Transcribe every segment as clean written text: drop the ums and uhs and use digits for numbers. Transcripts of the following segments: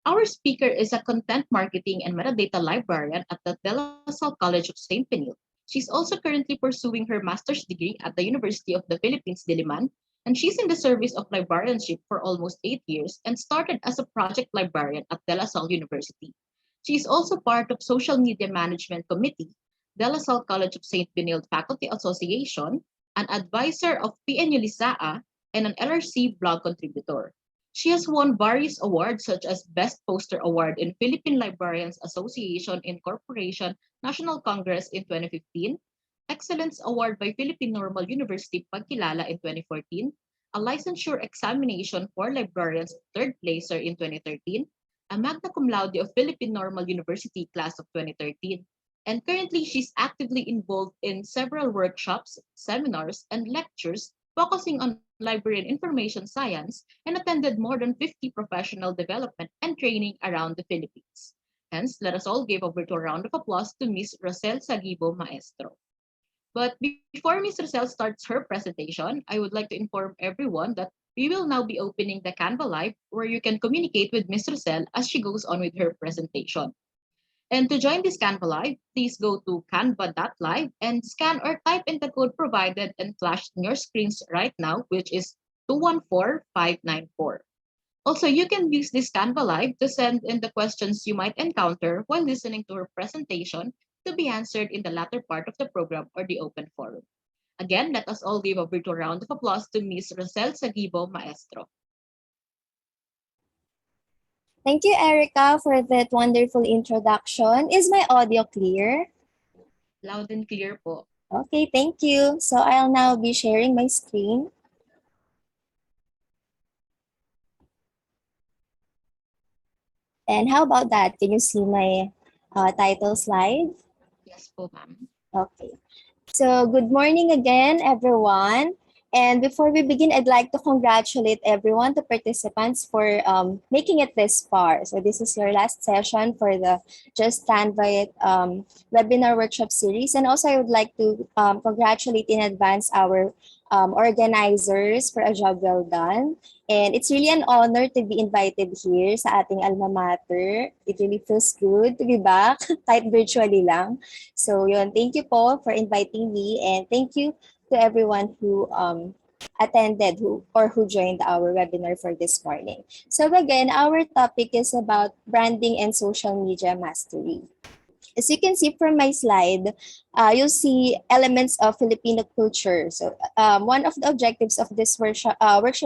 Our speaker is a content marketing and metadata librarian at the De La Salle College of St. Benil. She's also currently pursuing her master's degree at the University of the Philippines, Diliman, and she's in the service of librarianship for almost 8 years and started as a project librarian at De La Salle University. She is also part of Social Media Management Committee, De La Salle College of St. Benil Faculty Association, an advisor of PNU Lisaa, and an LRC blog contributor. She has won various awards such as Best Poster Award in Philippine Librarians Association Incorporation National Congress in 2015, Excellence Award by Philippine Normal University Pagkilala in 2014, a licensure examination for librarians third placer in 2013, a magna cum laude of Philippine Normal University class of 2013, and currently she's actively involved in several workshops, seminars, and lectures focusing on library and information science, and attended more than 50 professional development and training around the Philippines. Hence, let us all give a virtual round of applause to Ms. Rosel Sagibo Maestro. But before Ms. Rosel starts her presentation, I would like to inform everyone that we will now be opening the Canva Live where you can communicate with Ms. Rosel as she goes on with her presentation. And to join this Canva Live, please go to canva.live and scan or type in the code provided and flashed on your screens right now, which is 214594. Also, you can use this Canva Live to send in the questions you might encounter while listening to her presentation to be answered in the latter part of the program or the open forum. Again, let us all give a virtual round of applause to Ms. Rosel Sagibo Maestro. Thank you, Erica, for that wonderful introduction. Is my audio clear? Loud and clear po. Okay, thank you. So I'll now be sharing my screen. And how about that? Can you see my title slide? Yes po, ma'am. Okay. So good morning again, everyone. And before we begin, I'd like to congratulate everyone, the participants, for making it this far. So this is your last session for the Just Canva webinar workshop series. And also I would like to congratulate in advance our organizers for a job well done. And it's really an honor to be invited here sa ating alma mater. It really feels good to be back, kahit virtually lang. So yun, thank you po for inviting me, and thank you to everyone who attended who joined our webinar for this morning. So again, our topic is about branding and social media mastery. As you can see from my slide, you'll see elements of Filipino culture. So one of the objectives of this workshop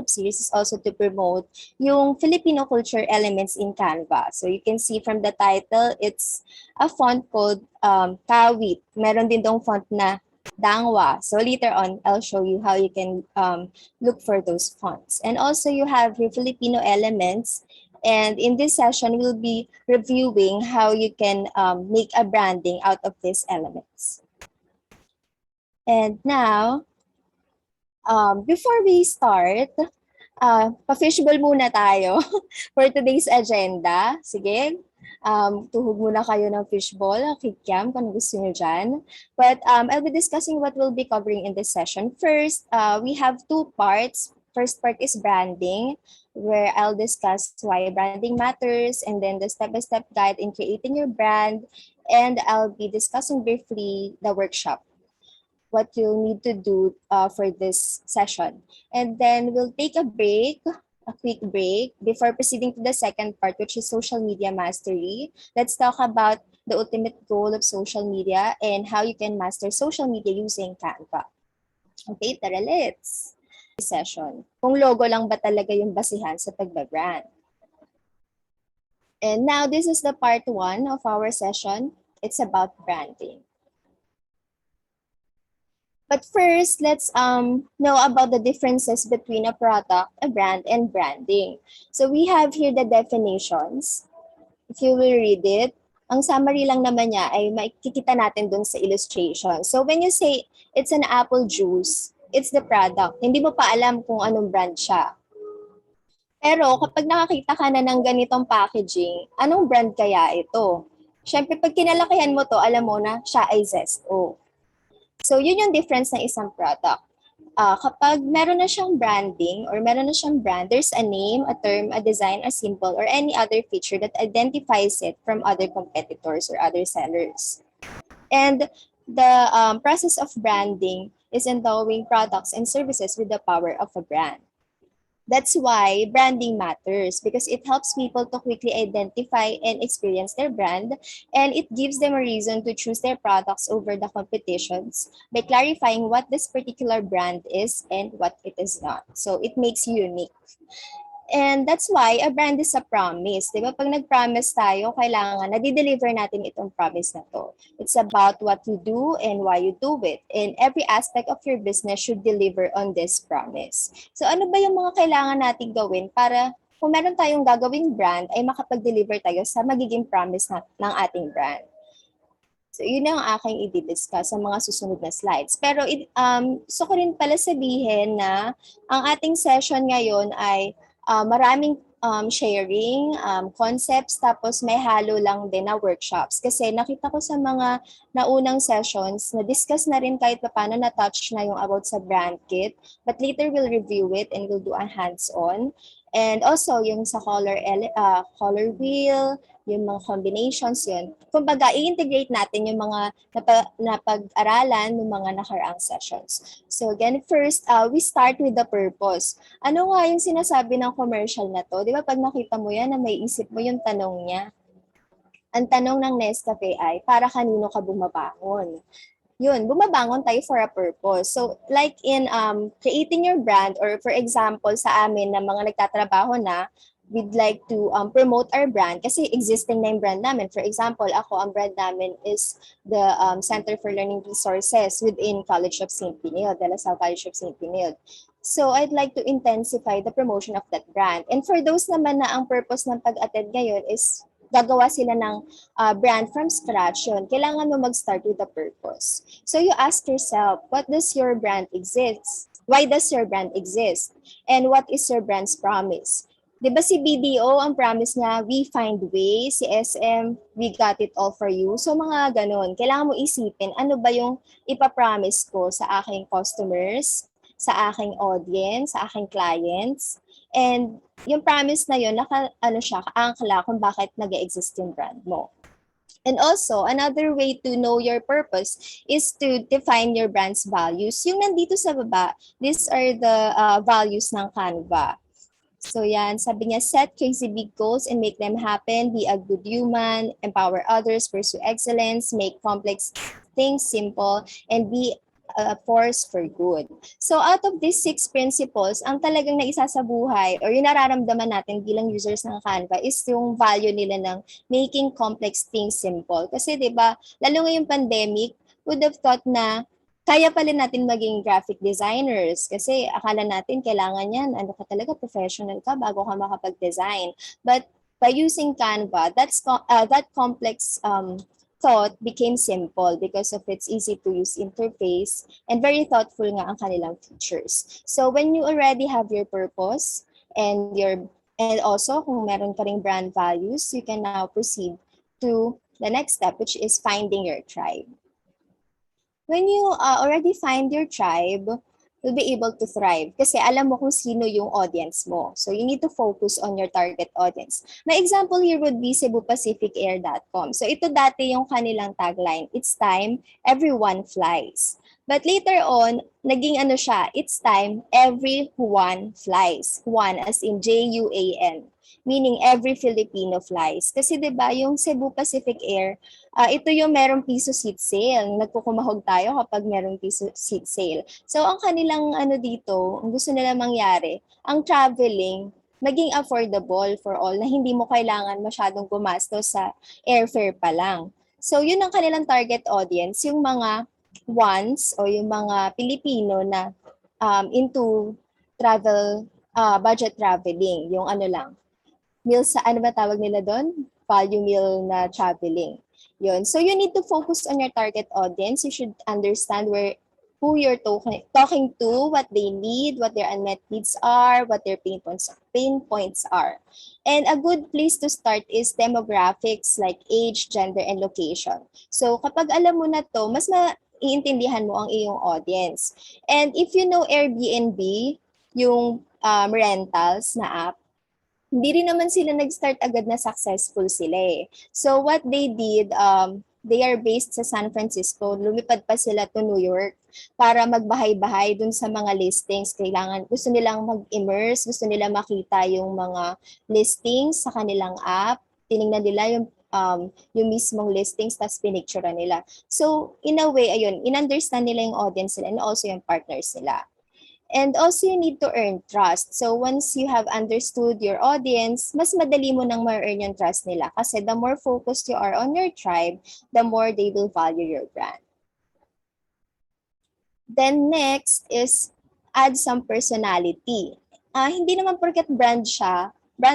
series is also to promote yung Filipino culture elements in Canva. So you can see from the title, it's a font called Kawit. Meron din dong font na Dangwa. So later on, I'll show you how you can look for those fonts. And also you have your Filipino elements. And in this session, we'll be reviewing how you can make a branding out of these elements. And now, before we start, pa-fishbowl muna tayo for today's agenda. Sige, tuhog muna kayo ng fishbowl, kikiam kung gusto nyo dyan. But I'll be discussing what we'll be covering in this session. First, we have two parts. First part is branding, where I'll discuss why branding matters, and then the step-by-step guide in creating your brand, and I'll be discussing briefly the workshop, what you'll need to do for this session. And then we'll take a quick break before proceeding to the second part, which is social media mastery. Let's talk about the ultimate goal of social media and how you can master social media using Canva. Okay, tara, let's session. Kung logo lang ba talaga yung basihan sa pagbabrand. And now this is the part 1 of our session. It's about branding. But first, let's know about the differences between a product, a brand, and branding. So we have here the definitions. If you will read it, ang summary lang naman niya ay makikita natin dun sa illustration. So when you say it's an apple juice, it's the product. Hindi mo pa alam kung anong brand siya. Pero kapag nakakita ka na ng ganitong packaging, anong brand kaya ito? Siyempre, pag kinalakihan mo to, alam mo na siya ay Zesto. So yun yung difference ng isang product. kapag meron na siyang branding or meron na siyang brand, there's a name, a term, a design, a symbol, or any other feature that identifies it from other competitors or other sellers. And the process of branding is endowing products and services with the power of a brand. That's why branding matters because it helps people to quickly identify and experience their brand, and it gives them a reason to choose their products over the competitions by clarifying what this particular brand is and what it is not. So it makes you unique. And that's why a brand is a promise. Di ba? Pag nag-promise tayo, kailangan na-deliver natin itong promise na to. It's about what you do and why you do it. And every aspect of your business should deliver on this promise. So ano ba yung mga kailangan natin gawin para kung meron tayong gagawing brand, ay makapag-deliver tayo sa magiging promise ng ating brand. So, yun ang aking i-discuss sa mga susunod na slides. Pero gusto ko rin pala sabihin na ang ating session ngayon ay maraming sharing, concepts, tapos may halo lang din na workshops. Kasi nakita ko sa mga naunang sessions, na-discuss na rin kahit paano na-touch na yung about sa brand kit. But later we'll review it and we'll do a hands-on. And also, yung sa color wheel, yung mga combinations yun. Kumbaga, i-integrate natin yung mga napag-aralan ng mga nakaraang sessions. So again, first, we start with the purpose. Ano nga yung sinasabi ng commercial na to? Di ba pag nakita mo yan, na may isip mo yung tanong niya. Ang tanong ng Nescafe ay, para kanino ka bumabangon? Yun, bumabangon tayo for a purpose. So, like in creating your brand, or for example, sa amin na mga nagtatrabaho na, we'd like to promote our brand kasi existing na yung brand namin. For example, ako, ang brand namin is the Center for Learning Resources within College of St. Benilde, De La Salle College of St. Benilde. So, I'd like to intensify the promotion of that brand. And for those naman na ang purpose ng pag-attend ngayon is gagawa sila ng brand from scratch, yun, kailangan mo mag-start with a purpose. So, you ask yourself, what does your brand exist? Why does your brand exist? And what is your brand's promise? Di ba si BDO, ang promise niya, we find ways, si SM, we got it all for you. So mga ganun, kailangan mo isipin, ano ba yung ipapromise ko sa aking customers, sa aking audience, sa aking clients. And yung promise na yun, kaangkla kung bakit nag-exist yung brand mo. And also, another way to know your purpose is to define your brand's values. Yung nandito sa baba, these are the values ng Canva. So yan, sabi niya, set crazy big goals and make them happen, be a good human, empower others, pursue excellence, make complex things simple, and be a force for good. So out of these 6 principles, ang talagang naisa sa buhay or yung nararamdaman natin bilang users ng Canva is yung value nila ng making complex things simple. Kasi 'di ba, lalo ngayong pandemic, would have thought na kaya pala natin maging graphic designers kasi akala natin kailangan yan, ano ka talaga, professional ka bago ka makapag-design. But by using Canva, that complex thought became simple because of its easy-to-use interface and very thoughtful nga ang kanilang features. So when you already have your purpose and also kung meron ka ring brand values, you can now proceed to the next step, which is finding your tribe. When you already find your tribe, you'll be able to thrive kasi alam mo kung sino yung audience mo. So you need to focus on your target audience. My example here would be CebuPacificAir.com. So ito dati yung kanilang tagline, it's time, everyone flies. But later on, naging siya, it's time, everyone flies. One as in J-U-A-N. Meaning every Filipino flies. Kasi 'di ba yung Cebu Pacific Air, ito yung merong piso seat sale. Nagkukumahog tayo kapag merong piso seat sale. So ang kanilang dito, ang gusto nila mangyari, ang traveling maging affordable for all na hindi mo kailangan masyadong gumastos sa airfare pa lang. So yun ang kanilang target audience, yung mga ones o yung mga Pilipino na into travel, budget traveling, yung lang, meals sa ba tawag nila doon? Value meal na traveling. Yun. So you need to focus on your target audience. You should understand who you're talking to, what they need, what their unmet needs are, what their pain points are. And a good place to start is demographics like age, gender, and location. So kapag alam mo na to, iintindihan mo ang iyong audience. And if you know Airbnb, yung rentals na app, hindi rin naman sila nag-start agad na successful sila eh. So what they did, they are based sa San Francisco. Lumipad pa sila to New York para magbahay-bahay dun sa mga listings. Gusto nilang mag-immerse, gusto nila makita yung mga listings sa kanilang app. Tinignan nila yung mismong listings, tapos pinicture nila. So, in a way, ayun, in-understand nila yung audience nila and also yung partners nila. And also, you need to earn trust. So, once you have understood your audience, mas madali mo nang ma-earn yung trust nila. Kasi the more focused you are on your tribe, the more they will value your brand. Then next is add some personality. Hindi naman porket brand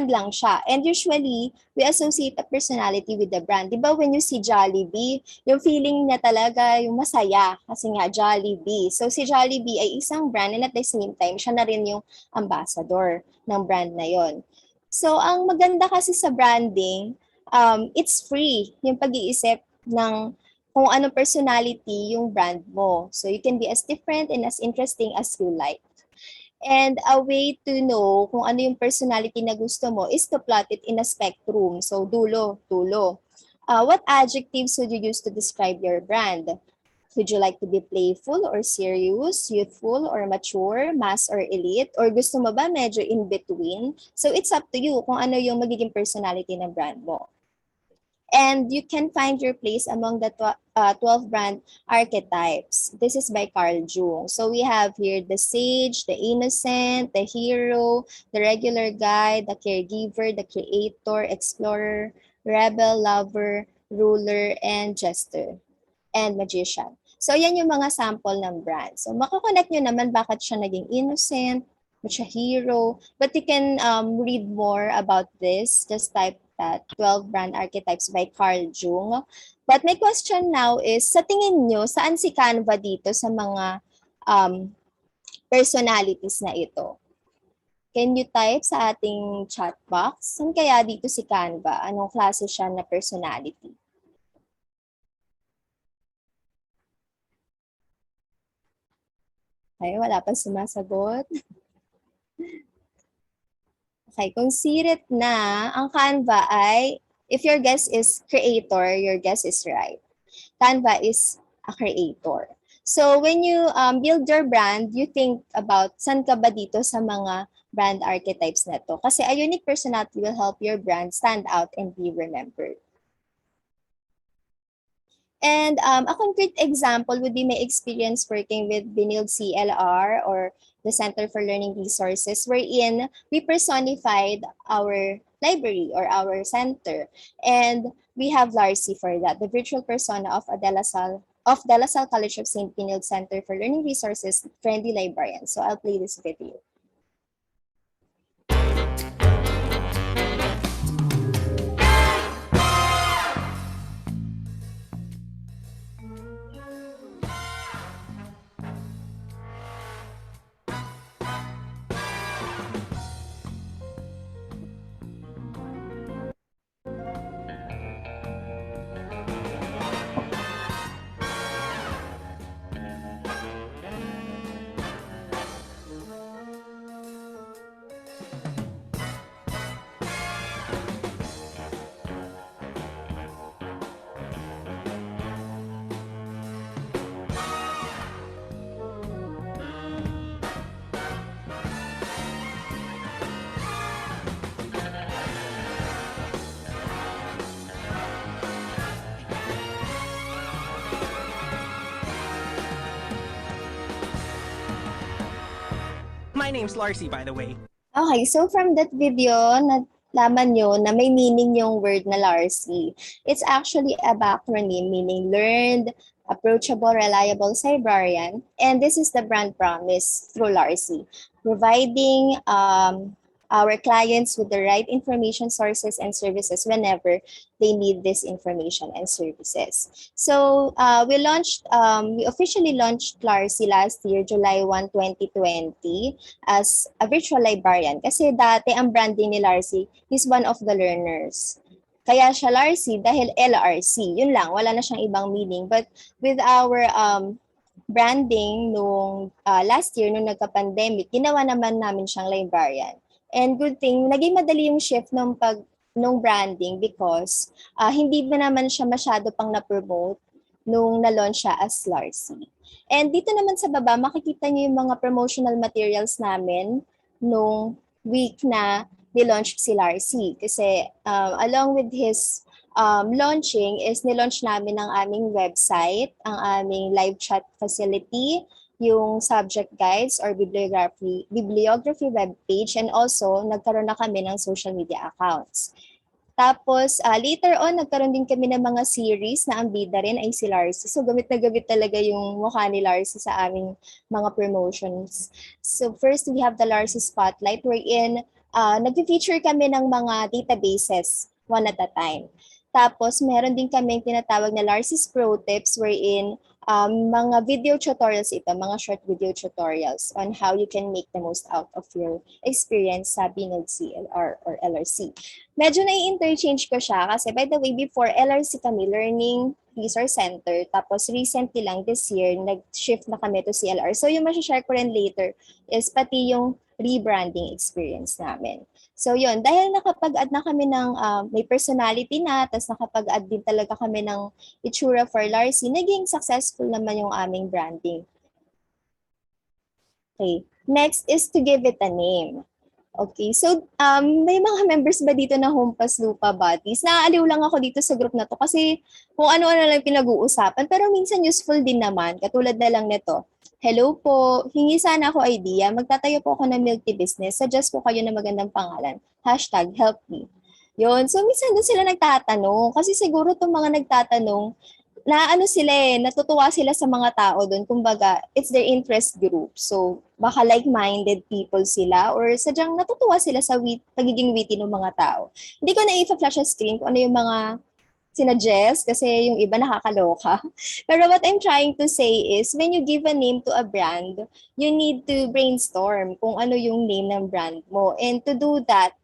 lang siya. And usually, we associate a personality with the brand. Di ba when you see Jollibee, yung feeling niya talaga yung masaya kasi nga Jollibee. So si Jollibee ay isang brand and at the same time, siya na rin yung ambassador ng brand na yon. So ang maganda kasi sa branding, it's free yung pag-iisip ng kung ano personality yung brand mo. So you can be as different and as interesting as you like. And a way to know kung ano yung personality na gusto mo is to plot it in a spectrum. So dulo, tulo. What adjectives would you use to describe your brand? Would you like to be playful or serious, youthful or mature, mass or elite? Or gusto mo ba medyo in between? So it's up to you kung ano yung magiging personality ng brand mo. And you can find your place among the 12 brand archetypes. This is by Carl Jung. So we have here the sage, the innocent, the hero, the regular guy, the caregiver, the creator, explorer, rebel, lover, ruler, and jester, and magician. So yan yung mga sample ng brand. So makakonect nyo naman bakit siya naging innocent, siya hero. But you can read more about this. Just type that 12 brand archetypes by Carl Jung. But my question now is, sa tingin nyo, saan si Canva dito sa mga personalities na ito? Can you type sa ating chat box? Saan kaya dito si Canva? Anong klase siya na personality? Okay, wala pa sumasagot. Okay, consider na ang Canva ay, if your guess is creator, your guess is right. Canva is a creator. So when you build your brand, you think about saan ka ba dito sa mga brand archetypes na to. Kasi a unique personality will help your brand stand out and be remembered. And a concrete example would be my experience working with Benilde CLR or the Center for Learning Resources, wherein we personified our library or our center. And we have Larcy for that, the virtual persona of De La Salle College of St. Benilde Center for Learning Resources, friendly librarian. So I'll play this video. My name's Larcy, by the way. Okay, so from that video, nalaman nyo na may meaning yung word na Larcy. It's actually a backronym meaning learned, approachable, reliable librarian. And this is the brand promise through Larcy, providing our clients with the right information sources and services whenever they need this information and services. So we officially launched Larcy last year, July 1, 2020, as a virtual librarian. Kasi dati ang branding ni Larcy, he's one of the learners. Kaya siya Larcy dahil LRC. Yun lang, wala na siyang ibang meaning. But with our branding nung last year, nung nagka-pandemic, ginawa naman namin siyang librarian. And good thing, naging madali yung shift nung branding because hindi ba naman siya masyado pang na-promote nung na-launch siya as Larcy. And dito naman sa baba, makikita niyo yung mga promotional materials namin nung week na nilaunch si Larcy. Kasi along with his launching is nilaunch namin ang aming website, ang aming live chat facility, yung subject guides or bibliography webpage, and also nagkaroon na kami ng social media accounts. Tapos, later on, nagkaroon din kami ng mga series na ang bida rin ay si Larcy. So, gamit na gamit talaga yung mukha ni Larcy sa aming mga promotions. So, first, we have the Larcy Spotlight wherein nag-feature kami ng mga databases one at a time. Tapos, meron din kami tinatawag na Larcy's Pro Tips wherein mga video tutorials ito, mga short video tutorials on how you can make the most out of your experience sa Binold CLR or LRC. Medyo nai-interchange ko siya kasi by the way, before LRC kami, Learning Resource Center. Tapos recently lang this year, nag-shift na kami to CLR. So yung masashare ko rin later is pati yung rebranding experience namin. So yun, dahil nakapag-add na kami ng may personality na, tapos nakapag-add din talaga kami ng itsura for Larcy, naging successful naman yung aming branding. Okay, next is to give it a name. Okay, so may mga members ba dito na Humpas Lupa Buddies? Naaaliw lang ako dito sa group na to kasi kung ano-ano lang pinag-uusapan pero minsan useful din naman, katulad na lang nito. Hello po, hingi sana ako idea, magtatayo po ako ng milk tea business, suggest po kayo na magandang pangalan, #help me. Yun, so minsan doon sila nagtatanong kasi siguro itong mga nagtatanong na ano sila natutuwa sila sa mga tao doon. Kumbaga, it's their interest group. So, baka like-minded people sila or sadyang natutuwa sila sa pagiging witty ng mga tao. Hindi ko na i-flash sa screen kung ano yung mga sinuggest kasi yung iba nakakaloka. Pero what I'm trying to say is, when you give a name to a brand, you need to brainstorm kung ano yung name ng brand mo. And to do that,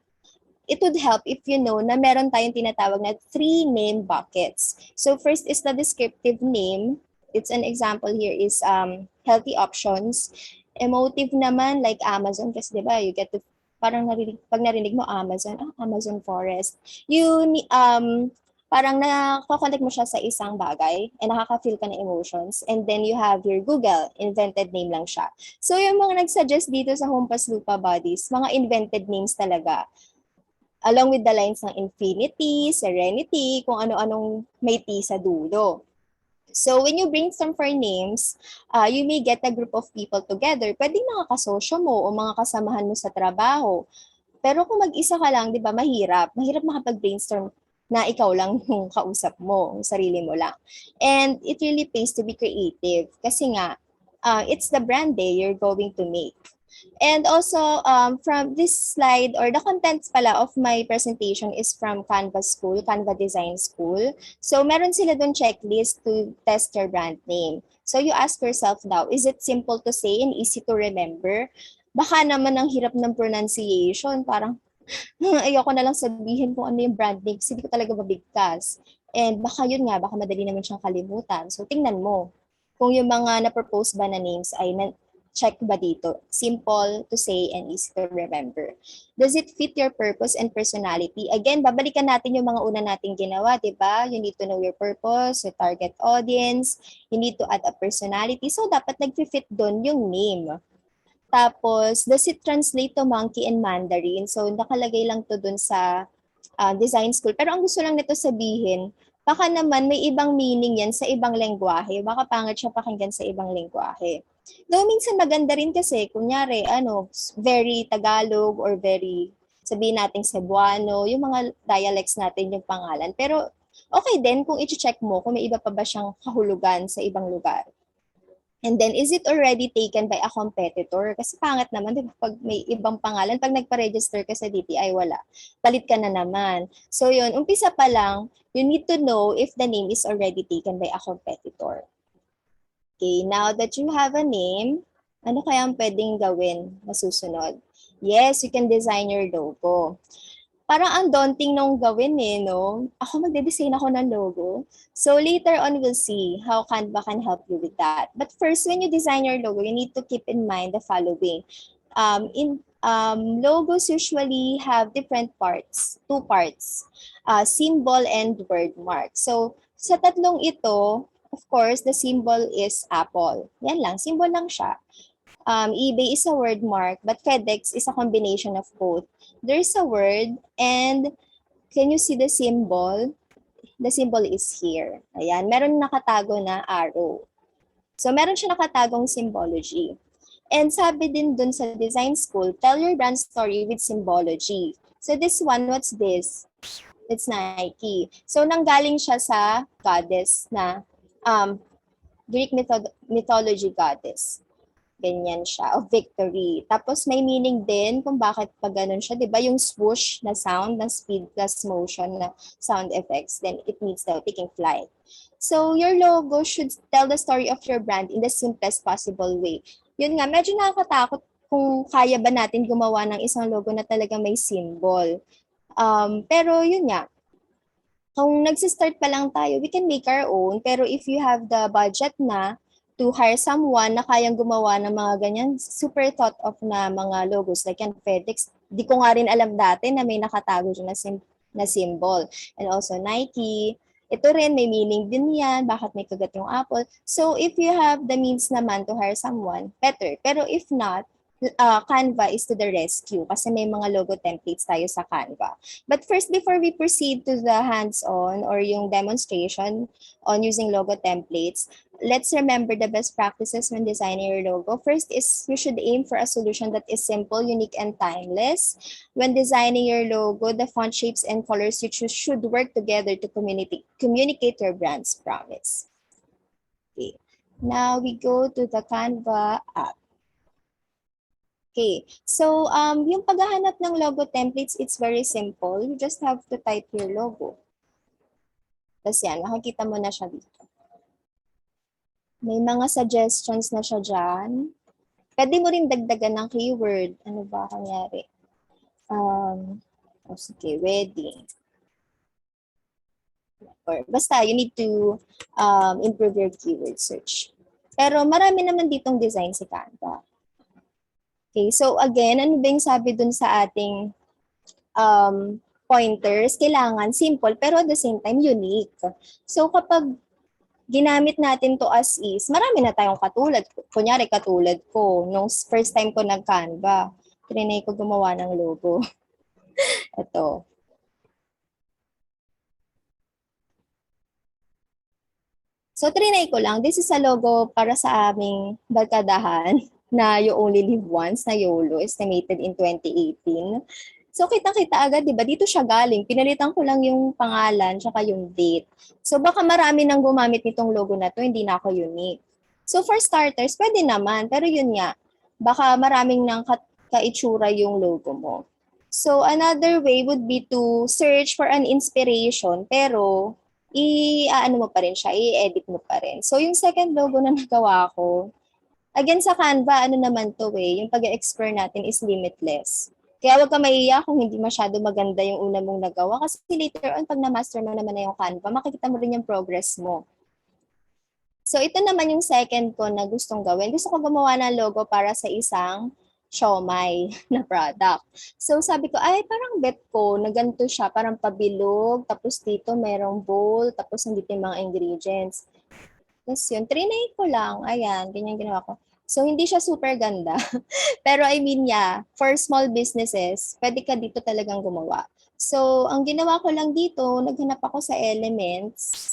it would help if you know na meron tayong tinatawag na 3 name buckets. So first is the descriptive name. It's an example here is healthy options. Emotive naman like Amazon kasi 'di ba you get to parang pag narinig mo Amazon, Amazon forest. You parang nako-connect mo siya sa isang bagay and nakaka-feel ka ng emotions. And then you have your Google, invented name lang siya. So yung mga nag-suggest dito sa Humpas Lupa Buddies, mga invented names talaga along with the lines ng infinity, serenity, kung ano-anong may T sa dulo. So when you brainstorm for names, you may get a group of people together. Pwedeng mga kasosyo mo o mga kasamahan mo sa trabaho. Pero kung mag-isa ka lang, di ba, mahirap. Mahirap makapag-brainstorm na ikaw lang yung kausap mo, yung sarili mo lang. And it really pays to be creative kasi nga, it's the brand you're going to make. And also, from this slide, or the contents pala of my presentation is from Canva School, Canva Design School. So, meron sila doon checklist to test your brand name. So, you ask yourself now, is it simple to say and easy to remember? Baka naman ang hirap ng pronunciation, parang ayoko na lang sabihin kung ano yung brand name kasi hindi ko talaga mabigkas. And baka yun nga, baka madali naman siyang kalimutan. So, tingnan mo kung yung mga na-propose ba na names ay check ba dito? Simple to say and easy to remember. Does it fit your purpose and personality? Again, babalikan natin yung mga una nating ginawa, di ba? You need to know your purpose, your target audience, you need to add a personality. So, dapat nag-fit doon yung name. Tapos, does it translate to monkey and Mandarin? So, nakalagay lang to doon sa design school. Pero ang gusto lang nito sabihin, baka naman may ibang meaning yan sa ibang lengguwahe. Baka pangit siya pakinggan sa ibang lengguwahe. Though minsan maganda rin kasi, kunyari, very Tagalog or very, sabihin natin Cebuano, yung mga dialects natin yung pangalan. Pero okay din kung i-check mo kung may iba pa ba siyang kahulugan sa ibang lugar. And then, is it already taken by a competitor? Kasi pangit naman, di ba? Pag may ibang pangalan, pag nagpa-register ka sa DTI, wala. Palit ka na naman. So yun, umpisa pa lang, you need to know if the name is already taken by a competitor. Okay, now that you have a name, ano kaya ang pwedeng gawin na susunod? Yes, you can design your logo. parang ang daunting nung gawin eh, no? Ako magde-design ako ng logo. So later on, we'll see how Canva can help you with that. But first, when you design your logo, you need to keep in mind the following. Logos usually have different parts, two parts, symbol and word mark. So sa tatlong ito, of course, the symbol is apple. Yan lang, symbol lang siya. eBay is a word mark, but FedEx is a combination of both. There's a word, and can you see the symbol? The symbol is here. Ayan, meron nakatago na arrow. So meron siya nakatagong symbology. And sabi din dun sa design school, tell your brand story with symbology. So this one, what's this? It's Nike. So nanggaling siya sa goddess na Greek mythology goddess. Ganyan siya, of victory. Tapos may meaning din kung bakit pag ganun siya. 'Di ba yung swoosh na sound, na speed plus motion na sound effects, then it means the taking flight. So your logo should tell the story of your brand in the simplest possible way. Yun nga, medyo nakakatakot kung kaya ba natin gumawa ng isang logo na talaga may symbol. Pero yun nga, kung nagsistart pa lang tayo, we can make our own. Pero if you have the budget na to hire someone na kayang gumawa ng mga ganyan, super thought of na mga logos like yan, FedEx. Di ko nga rin alam dati na may nakatago dyan na symbol. And also Nike. Ito rin, may meaning din yan. Bakit may kagat yung Apple? So if you have the means naman to hire someone, better. Pero if not, Canva is to the rescue kasi may mga logo templates tayo sa Canva. But first, before we proceed to the hands-on or yung demonstration on using logo templates, let's remember the best practices when designing your logo. First is you should aim for a solution that is simple, unique, and timeless. When designing your logo, the font shapes and colors you choose should work together to communicate your brand's promise. Okay. Now we go to the Canva app. Okay, so yung paghahanap ng logo templates, it's very simple. You just have to type your logo. Tapos yan, makikita mo na siya dito. May mga suggestions na siya dyan. Pwede mo rin dagdagan ng keyword. Ano ba kanyari? Okay, ready. Or basta, you need to improve your keyword search. Pero marami naman ditong design si Canva. Okay, so again, ano ba yung sabi dun sa ating pointers? Kailangan simple, pero at the same time, unique. So kapag ginamit natin to as is, marami na tayong katulad. Kunyari, katulad ko, nung first time ko nag-Canva, trinay ko gumawa ng logo. Ito. So, trinay ko lang. This is a logo para sa aming barkadahan na You Only Live Once na YOLO, estimated in 2018. So, kitang-kita agad, di ba? Dito siya galing. Pinalitan ko lang yung pangalan tsaka yung date. So, baka marami nang gumamit nitong logo na to, hindi na ako unique. So, for starters, pwede naman. Pero yun nga, baka maraming nang kaitsura yung logo mo. So, another way would be to search for an inspiration, pero i-ano mo pa rin siya, i-edit mo pa rin. So, yung second logo na nagawa ko, again sa Canva, ano naman to yung pag-explore natin is limitless. Kaya wag ka maiiyak kung hindi masyado maganda yung una mong nagawa kasi later on, pag na-master mo naman na yung Canva, makikita mo rin yung progress mo. So, ito naman yung second ko na gustong gawin. Gusto ko gumawa ng logo para sa isang siomai na product. So, sabi ko, ay, parang bet ko na ganito siya, parang pabilog, tapos dito merong bowl, tapos nandito yung mga ingredients. Tapos yun, trinay ko lang. Ayan, ganyan ginawa ko. So, hindi siya super ganda. Pero I mean, yeah, for small businesses, pwede ka dito talagang gumawa. So, ang ginawa ko lang dito, naghanap ako sa elements.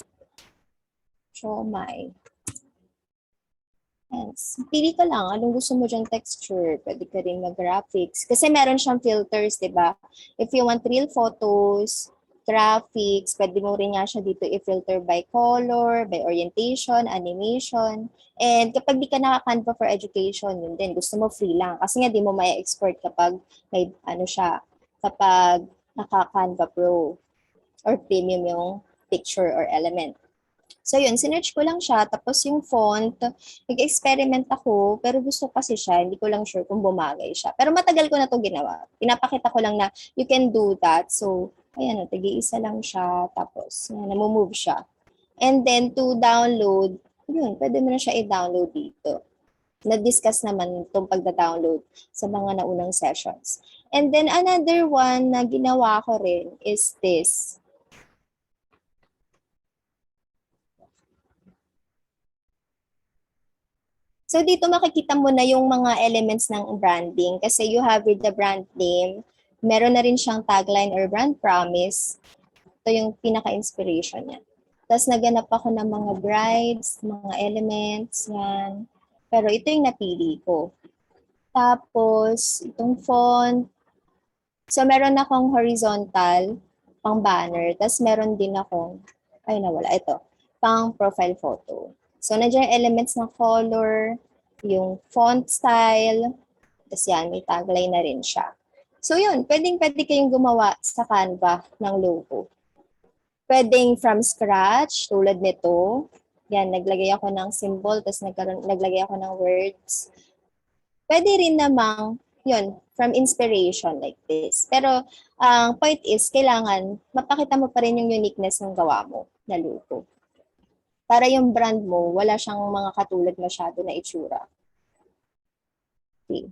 Siomai. Yes. Pili ka lang, anong gusto mo dyan texture. Pwede ka rin mag-graphics. Kasi meron siyang filters, di ba? If you want real photos, graphics, pwede mo rin nga siya dito i-filter by color, by orientation, animation. And kapag di ka naka-Canva for education, yun din, gusto mo free lang. Kasi nga di mo may export kapag may ano siya, kapag naka-Canva Pro or premium yung picture or element. So yun, sinearch ko lang siya, tapos yung font, nag-experiment ako, pero gusto kasi siya, hindi ko lang sure kung bumagay siya. Pero matagal ko na to ginawa. Pinapakita ko lang na you can do that. So, ayan, tagi-isa lang siya, tapos namumove siya. And then to download, yun, pwede mo na siya i-download dito. Na-discuss naman itong pagda-download sa mga naunang sessions. And then another one na ginawa ko rin is this. So dito makikita mo na yung mga elements ng branding kasi you have with the brand name, meron na rin siyang tagline or brand promise. Ito yung pinaka-inspiration niya. Tapos naganap ako ng mga brides, mga elements, yan. Pero ito yung napili ko. Tapos, itong font. So meron akong horizontal, pang banner. Tapos meron din akong, ay nawala, ito, pang profile photo. So, nandiyan yung elements ng color, yung font style, tapos yan, may tagline na rin siya. So, yun, pwede kayong gumawa sa Canva ng logo. Pwedeng from scratch, tulad nito. Yan, naglagay ako ng symbol, tapos naglagay ako ng words. Pwede rin namang, yun, from inspiration like this. Pero, ang point is, kailangan mapakita mo pa rin yung uniqueness ng gawa mo na logo. Para yung brand mo, wala siyang mga katulad masyado na itsura. Okay.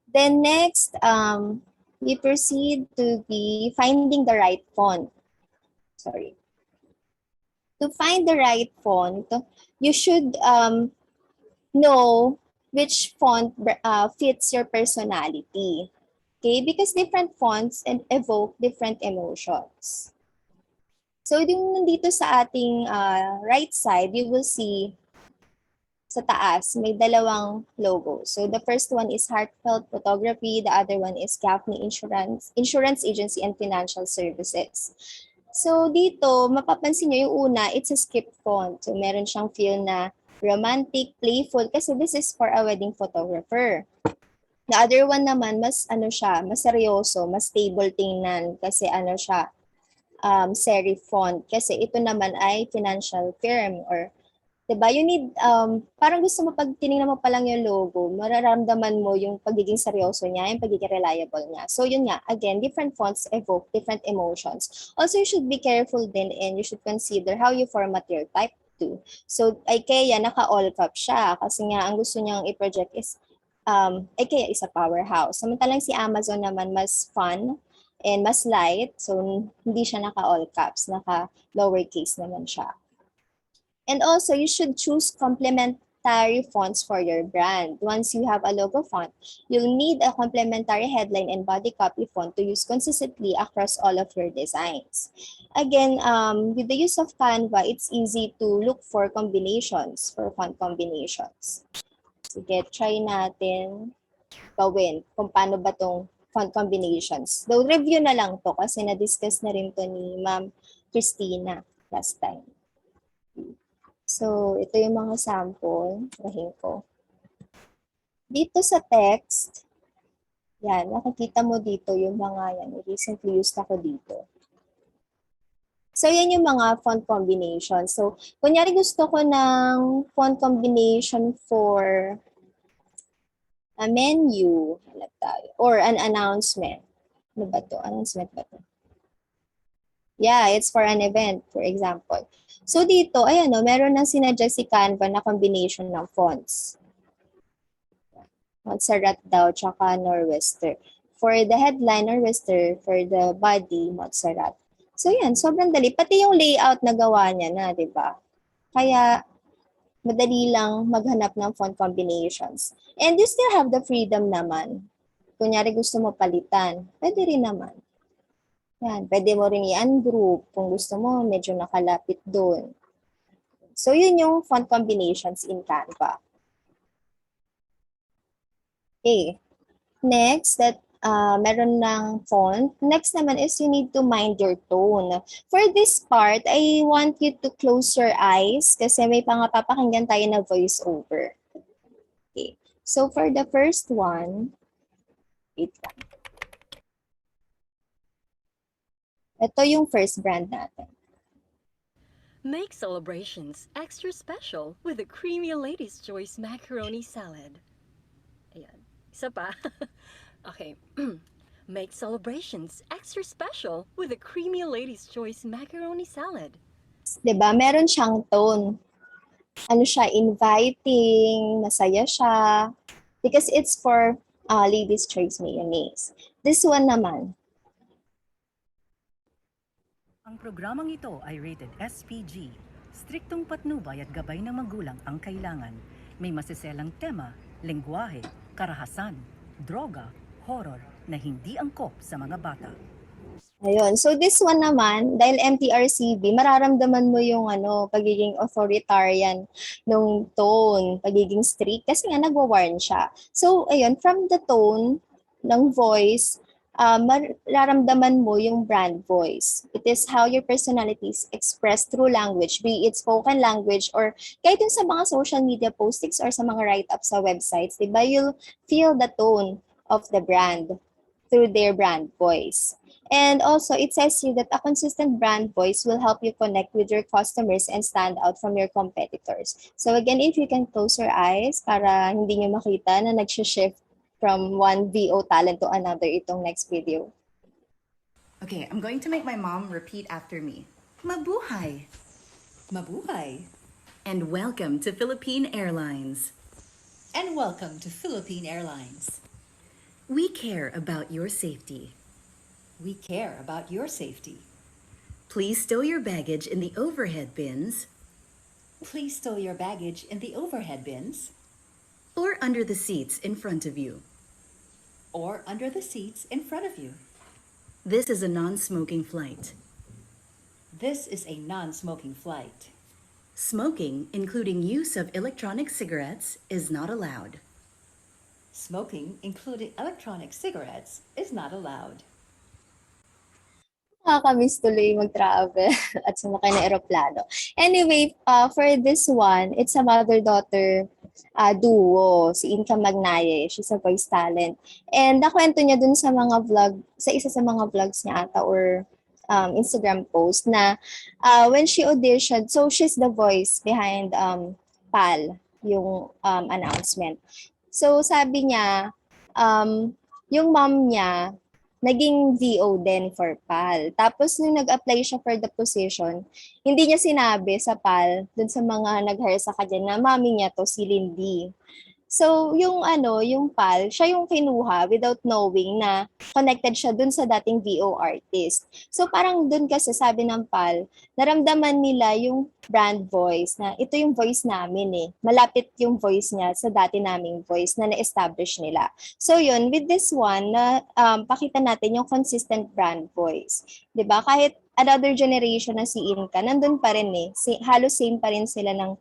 Then next, we proceed to be finding the right font. Sorry. To find the right font, you should know which font fits your personality. Okay? Because different fonts evoke different emotions. So, yung nandito sa ating right side, you will see sa taas, may dalawang logo. So, the first one is Heartfelt Photography. The other one is Gaffney Insurance Agency and Financial Services. So, dito, mapapansin nyo yung una, it's a script font. So, meron siyang feel na romantic, playful, kasi this is for a wedding photographer. The other one naman, mas mas seryoso, mas stable tingnan, kasi siya, serif font. Kasi ito naman ay financial firm or, diba, you need, parang gusto mo pag tinignan mo pa lang yung logo, mararamdaman mo yung pagiging seryoso niya, yung pagiging reliable niya. So yun nga, again, different fonts evoke different emotions. Also, you should be careful din and you should consider how you format your type too. So, IKEA, naka-all cap siya kasi nga ang gusto niyang i-project is, IKEA is a powerhouse. Samantalang si Amazon naman mas fun and mas light. So, hindi siya naka-all caps, naka-lowercase naman siya. And also, you should choose complementary fonts for your brand. Once you have a logo font, you'll need a complementary headline and body copy font to use consistently across all of your designs. Again, with the use of Canva, it's easy to look for combinations, for font combinations. Sige, try natin gawin kung paano ba tong font combinations. Though review na lang to kasi na-discuss na rin to ni Ma'am Christina last time. So, ito yung mga sample. Rahin ko. Dito sa text, yan, nakikita mo dito yung mga yan. Recently used ako dito. So, yan yung mga font combination. So, kunyari gusto ko ng font combination for a menu, or an announcement. Ano ba to? Announcement ba to? Yeah, it's for an event, for example. So dito, ayan o, meron na sinadjust si Canva na combination ng fonts. Montserrat daw, tsaka Norwester. For the headline, Norwester. For the body, Montserrat. So yan, sobrang dali. Pati yung layout na gawa niya na, di ba? Kaya, madali lang maghanap ng font combinations. And you still have the freedom naman. Kunyari gusto mo palitan, pwede rin naman. Yan, pwede mo rin i-ungroup kung gusto mo, medyo nakalapit doon. So, yun yung font combinations in Canva. Okay. Next, meron ng font. Next naman is you need to mind your tone. For this part, I want you to close your eyes kasi may papakinggan tayo na voiceover. Okay. So, for the first one, wait lang. Ito yung first brand natin. Make celebrations extra special with a creamy Lady's Choice macaroni salad. Ayan. Isa pa. Okay. Make celebrations extra special with a creamy Lady's Choice macaroni salad. 'Di ba? Meron siyang tone. Ano siya, inviting, masaya siya. Because it's for Lady's Choice mayonnaise. This one naman, Ang programang ito ay rated SPG. Striktong patnubay at gabay ng magulang ang kailangan. May masiselang tema, lengguwahe, karahasan, droga, horror na hindi angkop sa mga bata. ayun. So this one naman, dahil MTRCB, mararamdaman mo yung pagiging authoritarian nung tone, pagiging strict, kasi nga nagwa-warn siya. So ayun, from the tone ng voice, mararamdaman mo yung brand voice. It is how your personality is expressed through language, be it spoken language or kahit yung sa mga social media postings or sa mga write-ups sa websites, diba? You'll feel the tone of the brand through their brand voice. And also, it says here that a consistent brand voice will help you connect with your customers and stand out from your competitors. So again, if you can close your eyes para hindi nyo makita na nag-shift from one VO talent to another itong next video. Okay, I'm going to make my mom repeat after me. Mabuhay! Mabuhay! And welcome to Philippine Airlines. And welcome to Philippine Airlines. We care about your safety. We care about your safety. Please stow your baggage in the overhead bins Please stow your baggage in the overhead bins or under the seats in front of you. or under the seats in front of you. This is a non-smoking flight. This is a non-smoking flight. Smoking, including use of electronic cigarettes, is not allowed. Smoking, including electronic cigarettes, is not allowed. Nakakamiss tuloy mag-travel at sumakay ng eroplano. Anyway, for this one, it's a mother-daughter duo, si Inka Magnaye. She's a voice talent. And nakwento niya dun sa mga vlog, sa isa sa mga vlogs niya ata or Instagram post na when she auditioned, so she's the voice behind PAL, yung announcement. So sabi niya, yung mom niya, naging VO din for PAL. Tapos nung nag-apply siya for the position, hindi niya sinabi sa PAL, dun sa mga nag-hire sa kanya, na mami niya to, si Lindy. So yung yung PAL, siya yung kinuha without knowing na connected siya dun sa dating VO artist. So parang dun kasi sabi ng PAL, naramdaman nila yung brand voice na ito yung voice namin eh. Malapit yung voice niya sa dati naming voice na na-establish nila. So yun, with this one, na pakita natin yung consistent brand voice. 'Di ba? Kahit another generation na si Inka, nandun pa rin eh. Halos same pa rin sila ng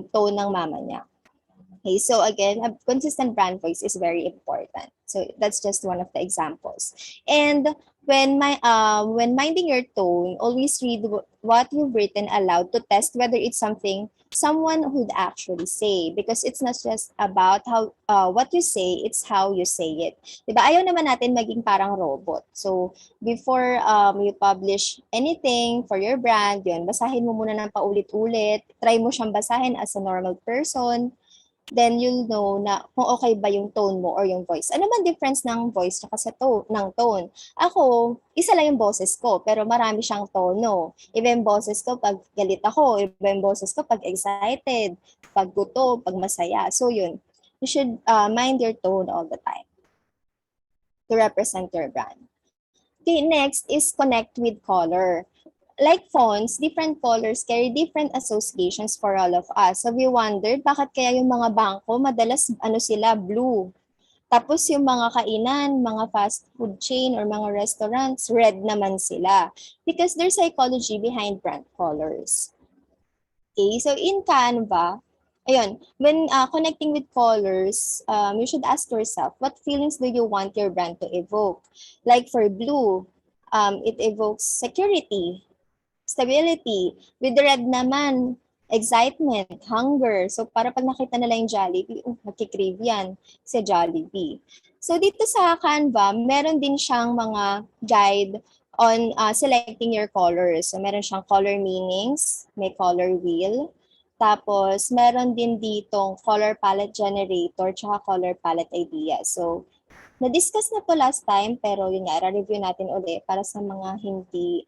tone ng mama niya. Okay, so again, a consistent brand voice is very important. So that's just one of the examples. And when minding your tone, always read what you've written aloud to test whether it's something someone would actually say, because it's not just about how what you say, it's how you say it. Diba? Ayaw naman natin maging parang robot. So before you publish anything for your brand, yun, basahin mo muna ng paulit-ulit. Try mo siyang basahin as a normal person. Then you'll know na kung okay ba yung tone mo or yung voice. Ano man difference ng voice tsaka sa tone? Ako, isa lang yung boses ko, pero marami siyang tono. Iba yung boses ko pag galit ako, iba yung boses ko pag excited, pag gutom, pag masaya. So yun, you should mind your tone all the time to represent your brand. Okay, next is connect with color. Like fonts, different colors carry different associations for all of us. So we wondered, bakit kaya yung mga bangko, madalas sila, blue. Tapos yung mga kainan, mga fast food chain or mga restaurants, red naman sila. Because there's psychology behind brand colors. Okay, so in Canva, ayun, when connecting with colors, you should ask yourself, what feelings do you want your brand to evoke? Like for blue, it evokes security, stability. With the red naman, excitement, hunger. So para pag nakita nila yung Jollibee, magkikrave yan sa Jollibee. So dito sa Canva, meron din siyang mga guide on selecting your colors. So meron siyang color meanings, may color wheel, tapos meron din ditong color palette generator, tsaka color palette idea. So na-discuss na to last time, pero yun nga, review natin ulit para sa mga hindi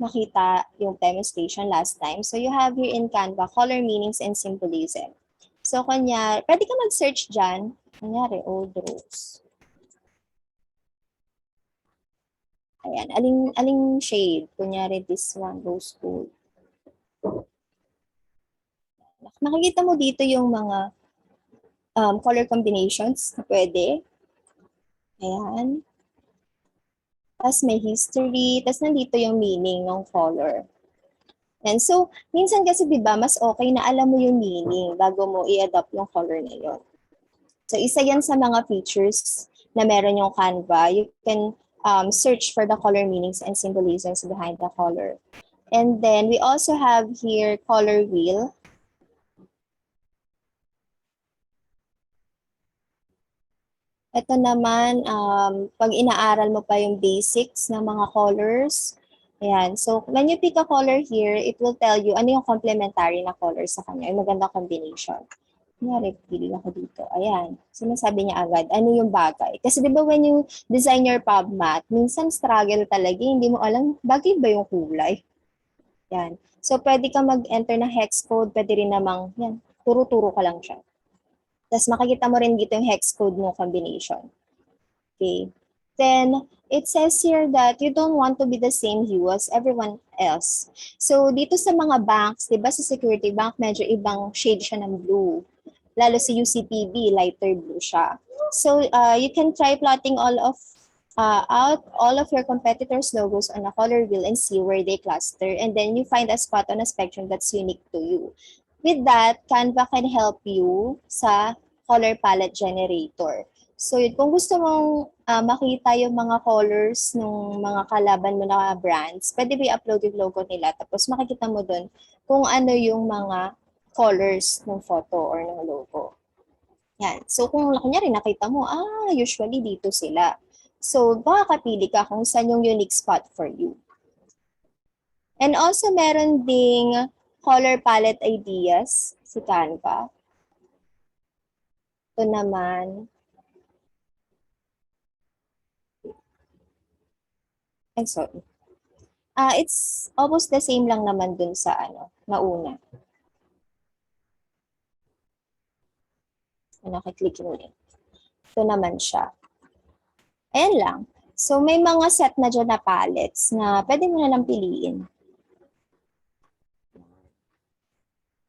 nakita yung demonstration last time. So you have here in Canva, color meanings and symbolism. So pwede ka mag-search dyan. Kunyari, old rose. Ayan, aling shade? Kunyari, this one, rose gold. Makikita mo dito yung mga color combinations na pwede. Ayan. Tapos may history. Tapos nandito yung meaning ng color. And so, minsan kasi diba, mas okay na alam mo yung meaning bago mo i-adopt yung color na yun. So, isa yan sa mga features na meron yung Canva. You can search for the color meanings and symbolisms behind the color. And then, we also have here color wheel. Ito naman, pag inaaral mo pa yung basics ng mga colors, ayan. So, when you pick a color here, it will tell you ano yung complementary na color sa kanya, yung magandang combination. Kunyari, pili ako dito. Ayan. Sinasabi niya agad, ano yung bagay. Kasi di ba when you design your PubMath, minsan struggle talaga, hindi mo alam, bagay ba yung kulay? Yan. So, pwede ka mag-enter na hex code, pwede rin namang, yan, turo-turo ka lang siya. Tapos makikita mo rin dito yung hex code ng combination. Okay. Then, it says here that you don't want to be the same hue as everyone else. So, dito sa mga banks, di ba sa security bank, medyo ibang shade siya ng blue. Lalo sa UCPB, lighter blue siya. So, you can try plotting out all of your competitors' logos on a color wheel and see where they cluster. And then you find a spot on a spectrum that's unique to you. With that, Canva can help you sa color palette generator. So, kung gusto mong makita yung mga colors ng mga kalaban mo na brands, pwede ba i-upload yung logo nila. Tapos makikita mo dun kung ano yung mga colors ng photo or ng logo. Yan. So, kung kunyari nakita mo, usually dito sila. So, makakapili ka kung saan yung unique spot for you. And also, meron ding color palette ideas si Canva. Ito naman. I'm sorry. It's almost the same lang naman dun sa nauna. Nakiklik ulit. Ito naman siya. Ayan lang. So, may mga set na dyan na palettes na pwede mo na lang piliin.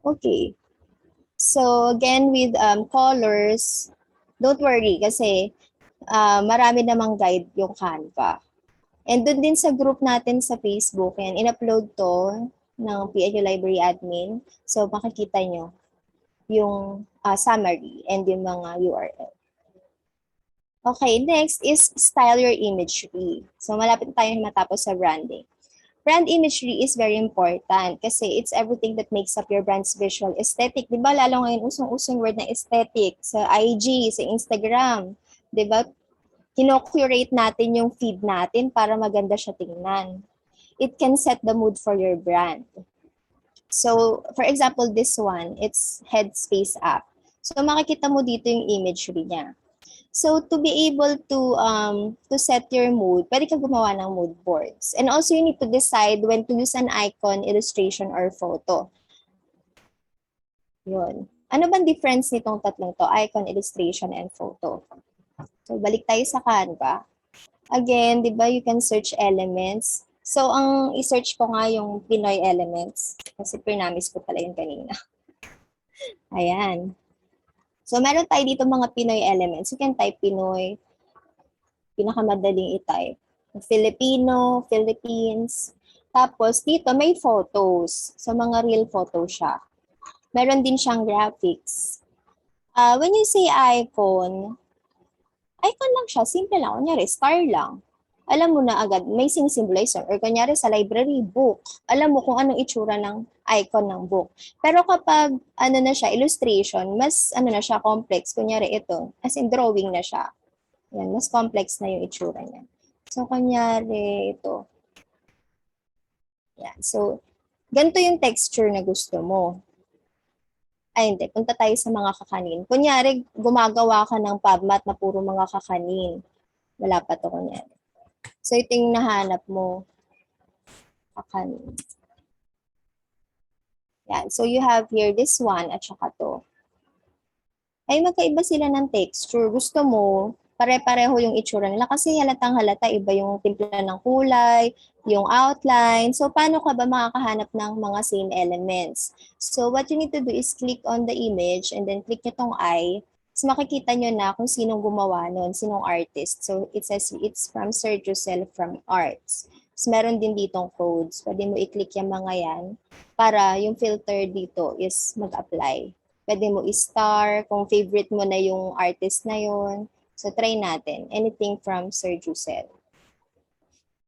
Okay. So, again, with colors, don't worry kasi marami namang guide yung Canva. And doon din sa group natin sa Facebook, yan, in-upload to ng PNU Library Admin. So, makikita nyo yung summary and yung mga URL. Okay, next is style your imagery. So, malapit tayong matapos sa branding. Brand imagery is very important kasi it's everything that makes up your brand's visual aesthetic. Di ba, lalo ngayon usong-usong word na aesthetic sa IG, sa Instagram. Di ba, kino-curate natin yung feed natin para maganda siya tingnan. It can set the mood for your brand. So, for example, this one, it's Headspace app. So, makikita mo dito yung imagery niya. So, to be able to set your mood, pwede ka gumawa ng mood boards. And also, you need to decide when to use an icon, illustration, or photo. Yun. Ano bang difference nitong tatlong to? Icon, illustration, and photo. So, balik tayo sa Canva. Again, di ba, you can search elements. So, ang i-search ko nga yung Pinoy elements. Kasi pinamis ko pala yun kanina. Ayan. So, meron tayo dito mga Pinoy elements. You can type Pinoy. Pinakamadaling i-type. Filipino, Philippines. Tapos, dito may photos. So, mga real photo siya. Meron din siyang graphics. When you say icon lang siya. Simple lang. Kunyari, star lang. Alam mo na agad, may symbolizer. Or kunyari sa library, book. Alam mo kung anong itsura ng icon ng book. Pero kapag na siya, illustration, mas na siya, complex. Kunyari ito, as in drawing na siya. Yan, mas complex na yung itsura niya. So, kunyari, ito. Yan. So, ganito yung texture na gusto mo. Ay, hindi. Punta tayo sa mga kakanin. Kunyari, gumagawa ka ng PubMat na puro mga kakanin. Wala pa to, kunyari. So, ito yung nahanap mo. Kakanin. Yan. So, you have here this one at saka to. Ay, magkaiba sila ng texture. Gusto mo, pare-pareho yung itsura nila kasi halatang halata, iba yung timpla ng kulay, yung outline. So, paano ka ba makakahanap ng mga same elements? So, what you need to do is click on the image and then click nyo tong eye. So, makikita nyo na kung sinong gumawa nun, sinong artist. So, it says it's from Sir Josel from Arts. So, meron din ditong codes. Pwede mo i-click yung mga yan para yung filter dito is mag-apply. Pwede mo i-star kung favorite mo na yung artist na yun. So, try natin. Anything from Sir Josel.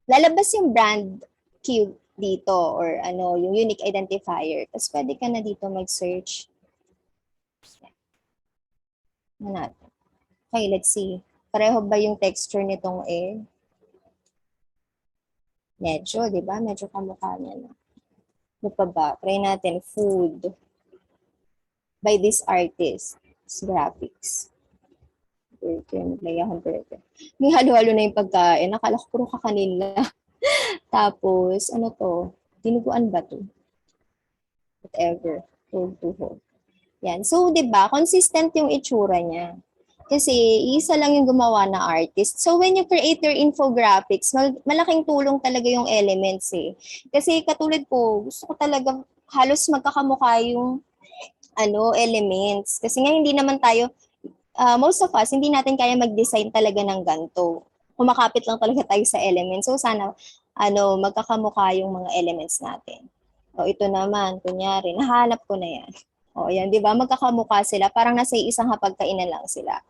Lalabas yung brand cube dito or ano, yung unique identifier. Tapos pwede ka na dito mag-search. Ano natin? Okay, let's see. Pareho ba yung texture nitong A? Medyo, di ba? Medyo kamukha niya na. Ano pa ba? Try natin. Food. By this artist. It's graphics. May halo-halo na yung pagkain. Nakala ko puro kakanin lang. Tapos, ano to? Dinuguan ba to? Whatever. Hold. Yan. So, di ba? Consistent yung itsura niya. Kasi, isa lang yung gumawa na artist. So, when you create your infographics, malaking tulong talaga yung elements eh. Kasi, katulad ko, gusto ko talaga halos magkakamukha yung elements. Kasi nga, hindi naman tayo, most of us, hindi natin kaya mag-design talaga ng ganito. Kumakapit lang talaga tayo sa elements. So, sana, magkakamukha yung mga elements natin. O, ito naman, kunyari, nahanap ko na yan. O, yan, di ba? Magkakamukha sila. Parang nasa isang hapagkainan lang sila.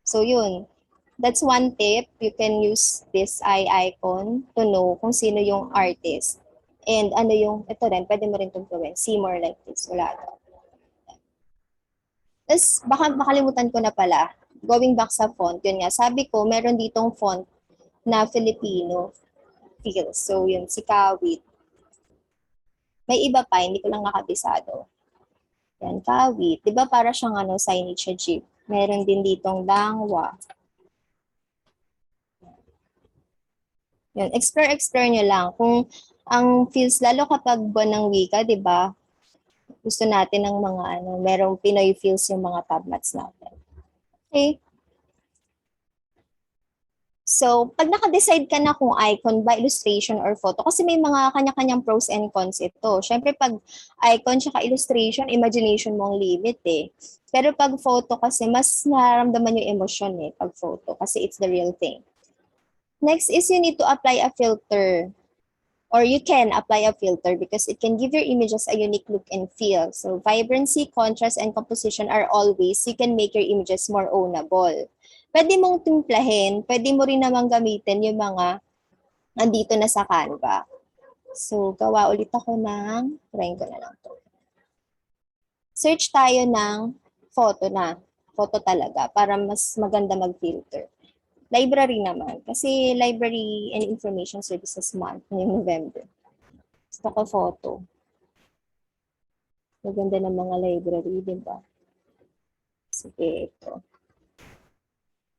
So, yun. That's one tip. You can use this eye icon to know kung sino yung artist. And ito rin, pwede mo rin itong gawin. See more like this. Wala ito. Tapos, baka makalimutan ko na pala. Going back sa font, yun nga, sabi ko, meron ditong font na Filipino feel. So, yun, si Kawit. May iba pa, hindi ko lang nakabisado. Yan, Kawit. Di ba para siyang signage sa jeep? Meron din ditong Dangwa. Yan, explore nyo lang. Kung ang feels, lalo kapag buwan ng wika, di ba? Gusto natin ng mga merong Pinoy feels yung mga PubMats natin. Okay. So, pag naka-decide ka na kung icon ba, illustration, or photo, kasi may mga kanya-kanyang pros and cons ito. Siyempre, pag icon tsaka illustration, imagination mo ang limit eh. Pero pag photo kasi, mas nararamdaman yung emosyon eh, pag photo, kasi it's the real thing. Next is you need to apply a filter. Or you can apply a filter because it can give your images a unique look and feel. So vibrancy, contrast, and composition are all ways you can make your images more ownable. Pwede mong timplahin, pwede mo rin namang gamitin yung mga nandito na sa Canva. So gawa ulit ako try ko na lang to. Search tayo ng photo na. Photo talaga para mas maganda mag-filter. Library naman. Kasi Library and Information Services Month ngayong November. Gusto ko photo. Maganda ng mga library, di ba? Sige, ito.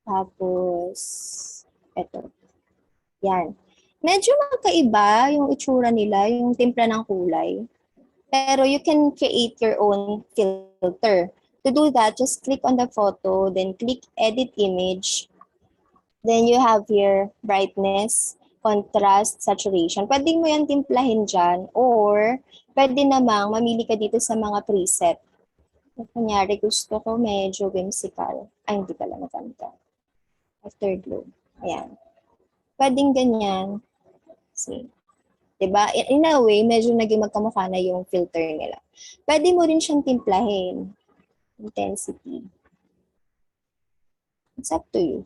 Tapos, ito. Yan. Medyo magkaiba yung itsura nila, yung timpla ng kulay. Pero you can create your own filter. To do that, just click on the photo, then click Edit Image. Then you have here brightness, contrast, saturation. Pwede mo yan timplahin dyan or pwede namang mamili ka dito sa mga preset. Kunyari gusto ko medyo whimsical. Ay, hindi pala maganda. Afterglow. Ayan. Pwedeng ganyan. See. Diba? In a way, medyo naging magkamukha na yung filter nila. Pwede mo rin siyang timplahin. Intensity. It's up to you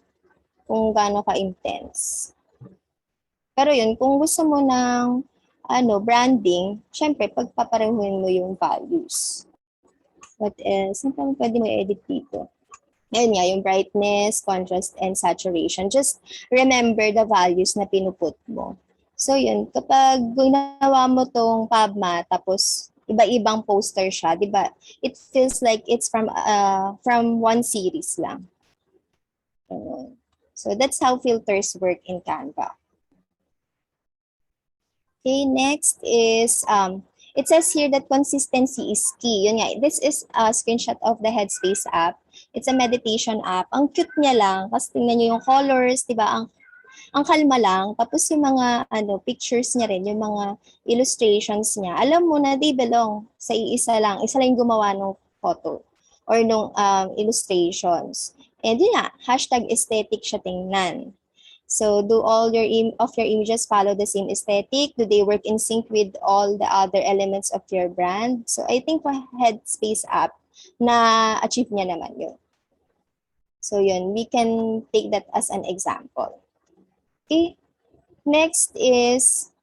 kung gaano ka-intense. Pero yun, kung gusto mo ng branding, syempre, pagpaparehuin mo yung values. What else? Saan pwede mo i-edit dito? Ayun nga, yung brightness, contrast, and saturation. Just remember the values na pinuput mo. So yun, kapag ginawa mo tong PubMat, tapos iba-ibang poster siya, di ba? It feels like it's from one series lang. So that's how filters work in Canva. Okay, next is, it says here that consistency is key. Yun nga, this is a screenshot of the Headspace app. It's a meditation app. Ang cute niya lang, kasi tingnan niyo yung colors, di ba? Ang kalma lang. Tapos yung mga pictures niya rin, yung mga illustrations niya. Alam mo na, they belong sa iisa lang. Isa lang yung gumawa ng photo or nung illustrations. And yun nga, hashtag aesthetic siya tingnan. So do all of your images follow the same aesthetic? Do they work in sync with all the other elements of your brand? So I think for Headspace app, na-achieve niya naman yun. So yun, we can take that as an example. Okay, next is,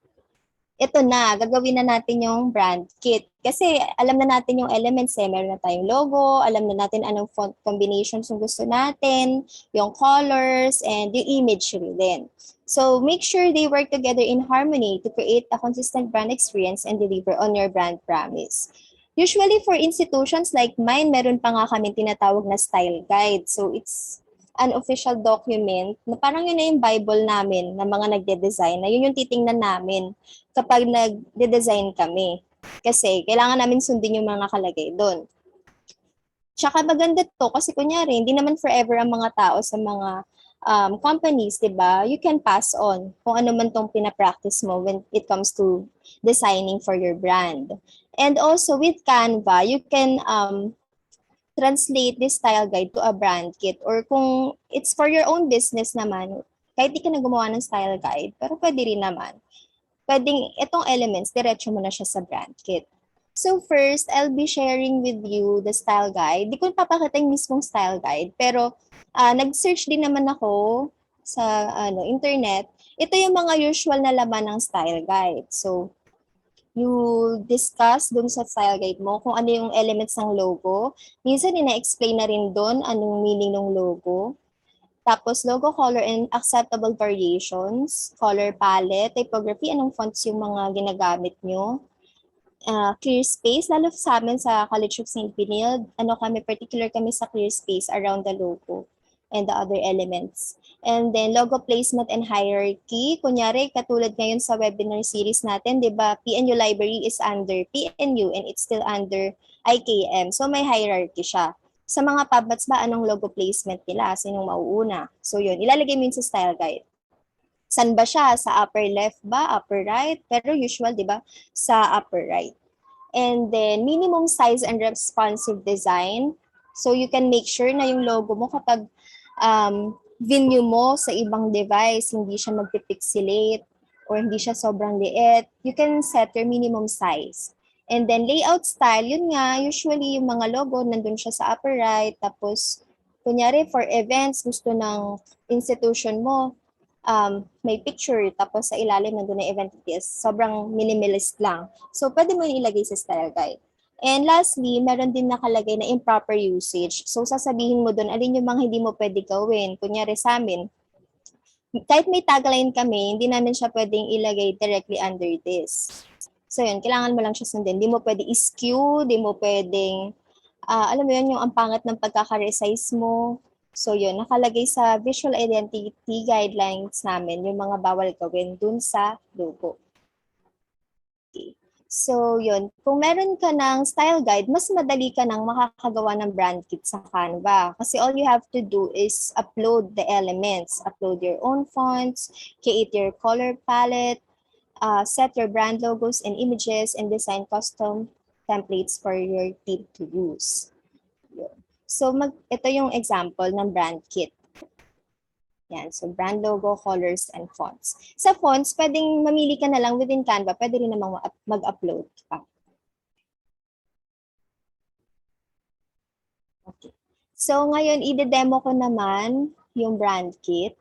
ito na, gagawin na natin yung brand kit. Kasi alam na natin yung elements meron na tayong logo, alam na natin anong font combinations yung gusto natin, yung colors, and yung imagery din. So make sure they work together in harmony to create a consistent brand experience and deliver on your brand promise. Usually for institutions like mine, meron pa nga kami tinatawag na style guide. So it's an official document na parang yun na yung Bible namin na mga nagde-design, na yun yung titingnan namin kapag nagde-design kami. Kasi kailangan namin sundin yung mga nakalagay doon. Tsaka maganda to kasi kunyari, hindi naman forever ang mga tao sa mga companies, di ba? You can pass on kung ano man tong pinapractice mo when it comes to designing for your brand. And also with Canva, you can translate this style guide to a brand kit, or kung it's for your own business naman, kahit di ka na gumawa ng style guide, pero pwede rin naman. Pwedeng itong elements, diretso mo na siya sa brand kit. So first, I'll be sharing with you the style guide. Di ko papakita yung mismong style guide, pero nag-search din naman ako sa internet. Ito yung mga usual na laman ng style guide. So you discuss dun sa style guide mo kung ano yung elements ng logo. Minsan, ina-explain na rin dun anong meaning ng logo. Tapos, logo color and acceptable variations, color palette, typography, anong fonts yung mga ginagamit nyo. Clear space, lalo sa amin sa College of St. Benilde, particular kami sa clear space around the logo and the other elements. And then logo placement and hierarchy. Kunyari, katulad ngayon sa webinar series natin, di ba, PNU Library is under PNU and it's still under IKM. So may hierarchy siya. Sa mga PubMats ba, anong logo placement nila? Sinong mauuna? So yun, ilalagay mo yun sa style guide. San ba siya? Sa upper left ba? Upper right? Pero usual, di ba? Sa upper right. And then minimum size and responsive design. So you can make sure na yung logo mo kapag venue mo sa ibang device, hindi siya magpipixelate or hindi siya sobrang liit, you can set your minimum size. And then layout style, yun nga, usually yung mga logo, nandun siya sa upper right. Tapos, kunyari for events, gusto ng institution mo, may picture, tapos sa ilalim nandun na event details. Sobrang minimalist lang. So, pwede mo yung ilagay sa style guide. And lastly, meron din nakalagay na improper usage. So, sasabihin mo doon, alin yung mga hindi mo pwede gawin. Kunyari sa amin, kahit may tagline kami, hindi namin siya pwedeng ilagay directly under this. So, yun, kailangan mo lang siya sundin. Hindi mo pwede i-skew, hindi mo pwedeng, alam mo yun, yung ang pangat ng pagkaka-resize mo. So, yun, nakalagay sa visual identity guidelines namin yung mga bawal gawin dun sa logo. Okay. So, yun. Kung meron ka ng style guide, mas madali ka nang makakagawa ng brand kit sa Canva. Kasi all you have to do is upload the elements. Upload your own fonts, create your color palette, set your brand logos and images, and design custom templates for your team to use. Yun. So, ito yung example ng brand kit. Yan, so brand logo, colors, and fonts. Sa fonts, pwedeng mamili ka na lang within Canva, pwede rin namang mag-upload pa. Okay. So ngayon, i-demo ko naman yung brand kit.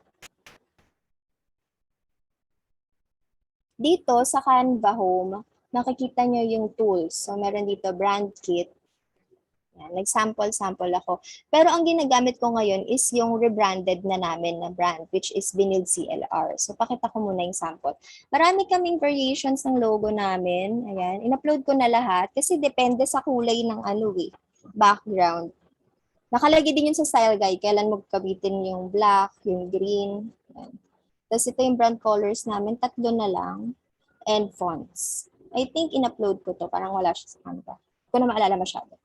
Dito sa Canva Home, makikita nyo yung tools. So meron dito brand kit. Yan, nag-sample ako. Pero ang ginagamit ko ngayon is yung rebranded na namin na brand, which is Vinyl CLR. So, pakita ko muna yung sample. Marami kaming variations ng logo namin. Ayan, in-upload ko na lahat kasi depende sa kulay ng background. Nakalagay din yun sa style guide, kailan mo gamitin yung black, yung green. Ayan. Tapos ito yung brand colors namin, 3 na lang. And fonts. I think in-upload ko to, parang wala siya sa Canva. Hindi ko na maalala masyado.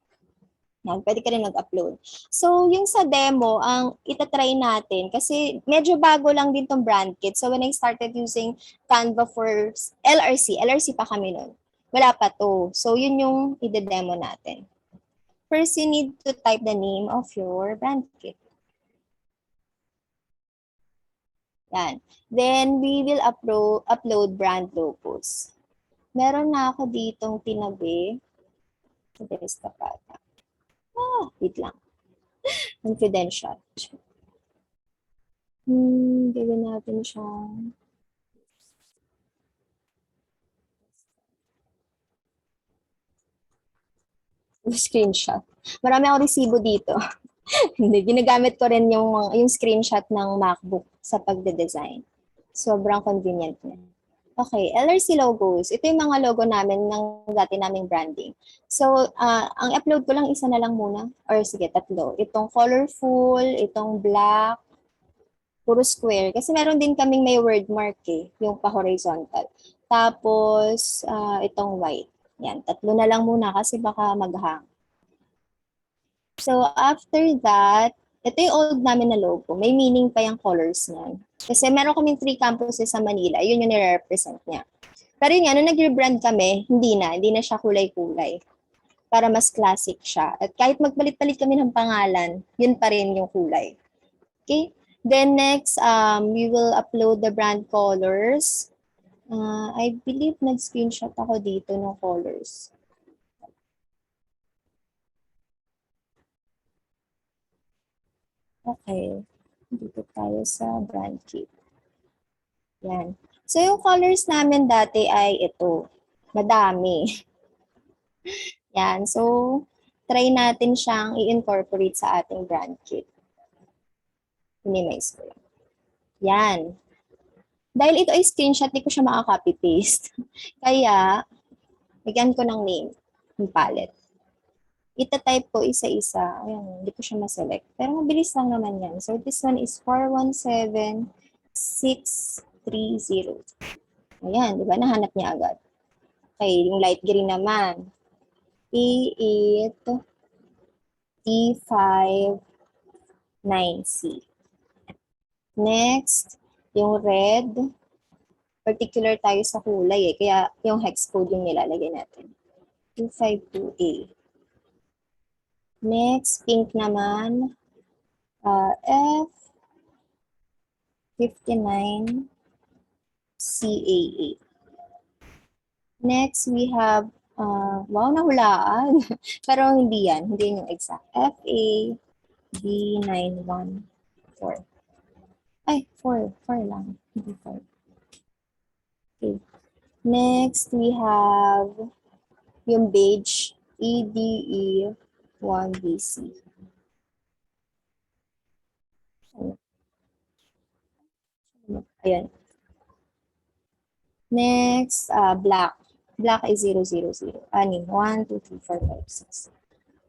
Yan, pwede ka rin mag-upload. So, yung sa demo, ang itatry natin, kasi medyo bago lang din tong brand kit. So, when I started using Canva for LRC pa kami nun. Wala pa to. So, yun yung ide-demo natin. First, you need to type the name of your brand kit. Yan. Then, we will upload brand logos. Meron na ako ditong tinabi. Sa desktop ata. Wait lang. Confidential. Gawin natin siya. Screenshot. Marami akong resibo dito. Hindi, ginagamit ko rin yung screenshot ng MacBook sa pagde-design. Sobrang convenient niya. Okay, LRC logos. Ito yung mga logo namin ng dati naming branding. So, ang upload ko lang isa na lang muna. Or sige, 3. Itong colorful, itong black, puro square. Kasi meron din kaming may word mark yung pa-horizontal. Tapos, itong white. Yan, 3 na lang muna kasi baka maghang. So, after that, ito yung old namin na logo. May meaning pa yung colors niyan. Kasi meron kaming 3 campuses sa Manila. Yun yung nire-represent niya. Pero yun nga, nung nag-rebrand kami, hindi na siya kulay-kulay. Para mas classic siya. At kahit magpalit-palit kami ng pangalan, yun pa rin yung kulay. Okay? Then next, we will upload the brand colors. I believe nag-screenshot ako dito ng colors. Okay. Dito tayo sa brand kit. Yan. So, yung colors namin dati ay ito. Madami. Yan. So, try natin siyang i-incorporate sa ating brand kit. Minimize ko lang. Yan. Dahil ito ay screenshot, di ko siya maka-copy-paste. Kaya, bigyan ko ng name, yung palette. Ita-type ko isa-isa. Ayan, hindi ko siya ma-select. Pero mabilis lang naman yan. So, this one is 417630. Ayan, di ba? Nahanap niya agad. Okay, yung light green naman. E8 T59C. Next, yung red. Particular tayo sa kulay kaya yung hex code yung nilalagay natin. 252A. Next, pink naman. F59CAA. Next, we have, wow, nahulaan. Pero hindi yan. Hindi yung exact. FAB914. Ay, 4 lang. Hindi 5. Okay. Next, we have yung beige. EDE1BC. Ayan. Next, black. Black is 000. Anim. 1, 2, 3, 4, 5, 6.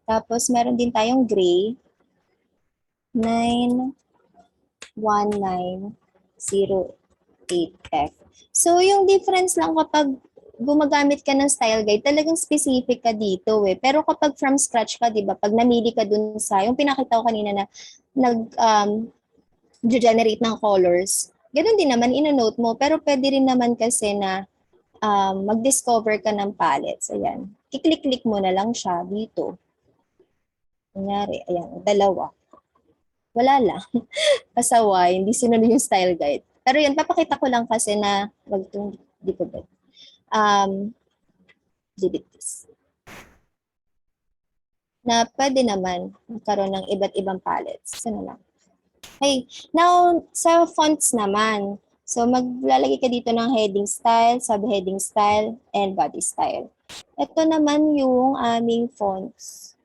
Tapos, meron din tayong gray. 91908F. So, yung difference lang kapag gumagamit ka ng style guide, talagang specific ka dito Pero kapag from scratch ka, di ba, pag namili ka dun sa, yung pinakita ko kanina na generate ng colors, ganun din naman, ino-note mo. Pero pwede rin naman kasi na mag-discover ka ng palettes. Ayan. Kiklik-klik mo na lang siya dito. Kunyari, ayan, 2. Wala lang. Pasaway, hindi sinunod yung style guide. Pero yun, papakita ko lang kasi na, wag itong, di ko ba? Delete this. Na pwede naman magkaroon ng iba't ibang palettes. Sana lang. Okay. Now, sa fonts naman. So, maglalagay ka dito ng heading style, subheading style, and body style. Ito naman yung aming fonts.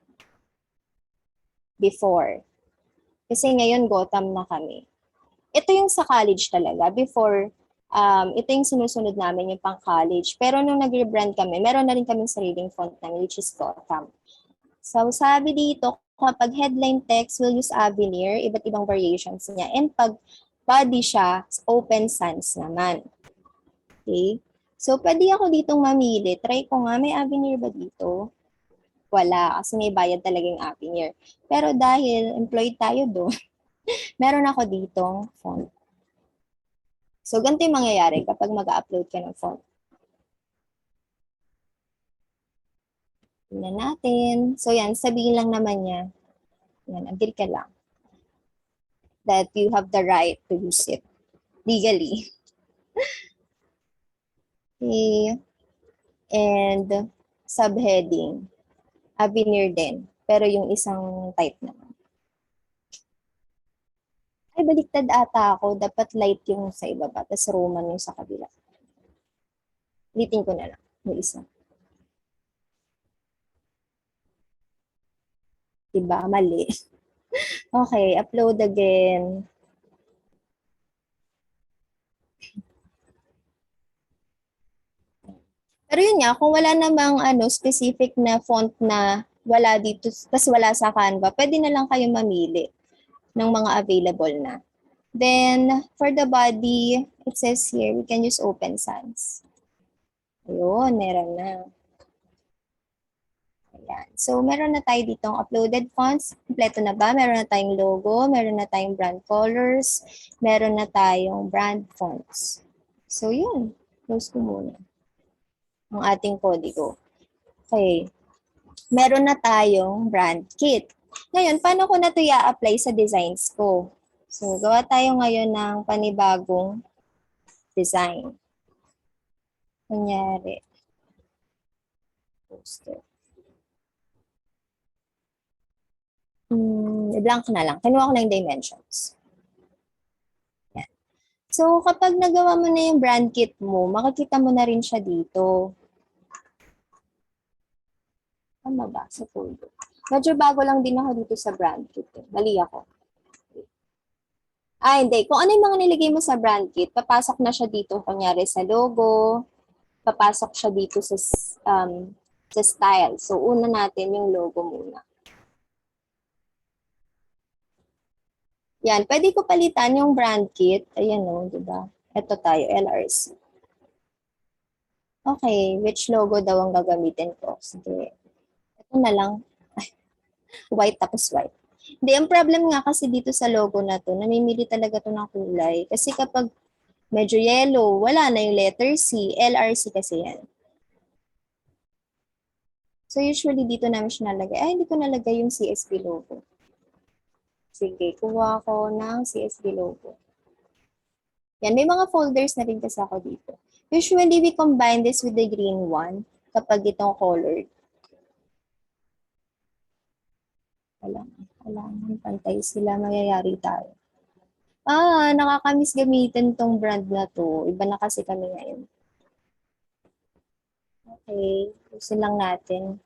before. Kasi ngayon Gotham na kami. Ito yung sa college talaga. Before, ito yung sinusunod namin, yung pang college. Pero nung nag-rebrand kami, meron na rin kaming sariling font namin, which is Gotham. So sabi dito, kapag headline text, we'll use Avenir, iba't ibang variations niya. And pag body siya, open sans naman. Okay? So pwede ako ditong mamili. Try ko nga, may Avenir ba dito? Wala, kasi may bayad talaga yung Avenir. Pero dahil employed tayo doon, meron ako ditong font. So ganito yung mangyayari kapag mag-upload ka ng font. Tingnan natin. So yan, sabihin lang naman niya. Yan, agree ka lang. That you have the right to use it legally. Okay. And subheading. Avenir din. Pero yung isang type naman. Ay, baliktad ata ako. Dapat light yung sa ibaba. Tapos Roman yung sa kabila. Ulitin ko na lang. Yung isa. Diba? Mali. Okay, upload again. Pero yun nga, kung wala namang specific na font na wala dito, tas wala sa Canva, pwede na lang kayo mamili ng mga available na. Then, for the body, it says here, we can use Open Sans. Ayun, meron na. Ayan. So, meron na tayo ditong uploaded fonts. Kompleto na ba? Meron na tayong logo, meron na tayong brand colors, meron na tayong brand fonts. So, yun. Close ko muna ang ating kodigo. Okay. Meron na tayong brand kit. Ngayon, paano ko na ito i-apply sa designs ko? So, gawa tayo ngayon ng panibagong design. Kunyari, poster. I-blank na lang. Kinuha ko lang yung dimensions. Yan. So, kapag nagawa mo na yung brand kit mo, makikita mo na rin siya dito. Tama ba? Sa folder. Medyo bago lang din ako dito sa brand kit. Mali ako. Hindi. Kung ano yung mga nilagay mo sa brand kit, papasok na siya dito, kunyari sa logo, papasok siya dito sa style. So, una natin yung logo muna. Yan. Pwede ko palitan yung brand kit. Ayan o, diba? Ito tayo, LRC. Okay, which logo daw ang gagamitin ko? Sige. Ito na lang. White tapos white. Hindi, ang problem nga kasi dito sa logo na to, namimili talaga to ng kulay. Kasi kapag medyo yellow, wala na yung letter C, LRC kasi yan. So usually dito namin siya nalagay. Hindi ko nalagay yung CSB logo. Sige, kuha ko ng CSB logo. Yan, may mga folders na rin kasi ako dito. Usually we combine this with the green one kapag itong colored. Kailangan pantay sila, mayayari tayo. Nakakamiss gamitin tong brand na to. Iba na kasi kami ngayon. Okay, usin lang natin.